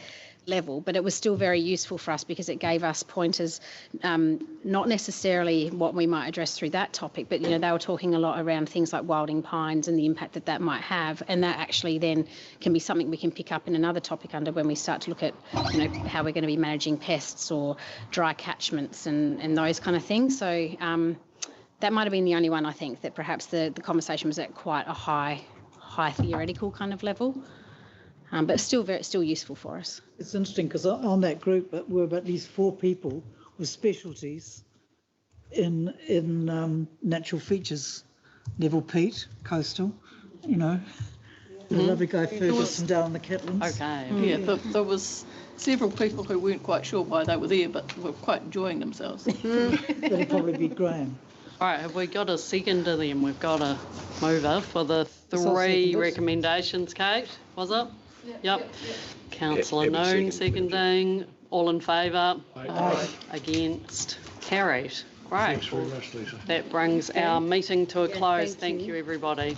S14: level, but it was still very useful for us because it gave us pointers, not necessarily what we might address through that topic, but they were talking a lot around things like wilding pines and the impact that that might have, and that actually then can be something we can pick up in another topic under when we start to look at how we're going to be managing pests or dry catchments and those kind of things. So that might have been the only one, I think, that perhaps the conversation was at quite a high theoretical kind of level. But still useful for us.
S6: It's interesting because on that group were at least 4 people with specialties in natural features. Neville Pete, coastal, the lovely guy Ferguson down in the Catlins.
S8: Okay. Yeah, there was several people who weren't quite sure why they were there, but were quite enjoying themselves.
S6: That'd probably be Graham.
S1: All right, have we got a seconder then? We've got a mover for the 3 recommendations, Kate, was it? Yep. Councillor Noon seconding. All in favour?
S5: Aye.
S1: Against? Carried. Great.
S5: Thanks very much, Lisa.
S1: That brings our meeting to a close. Thank you, everybody.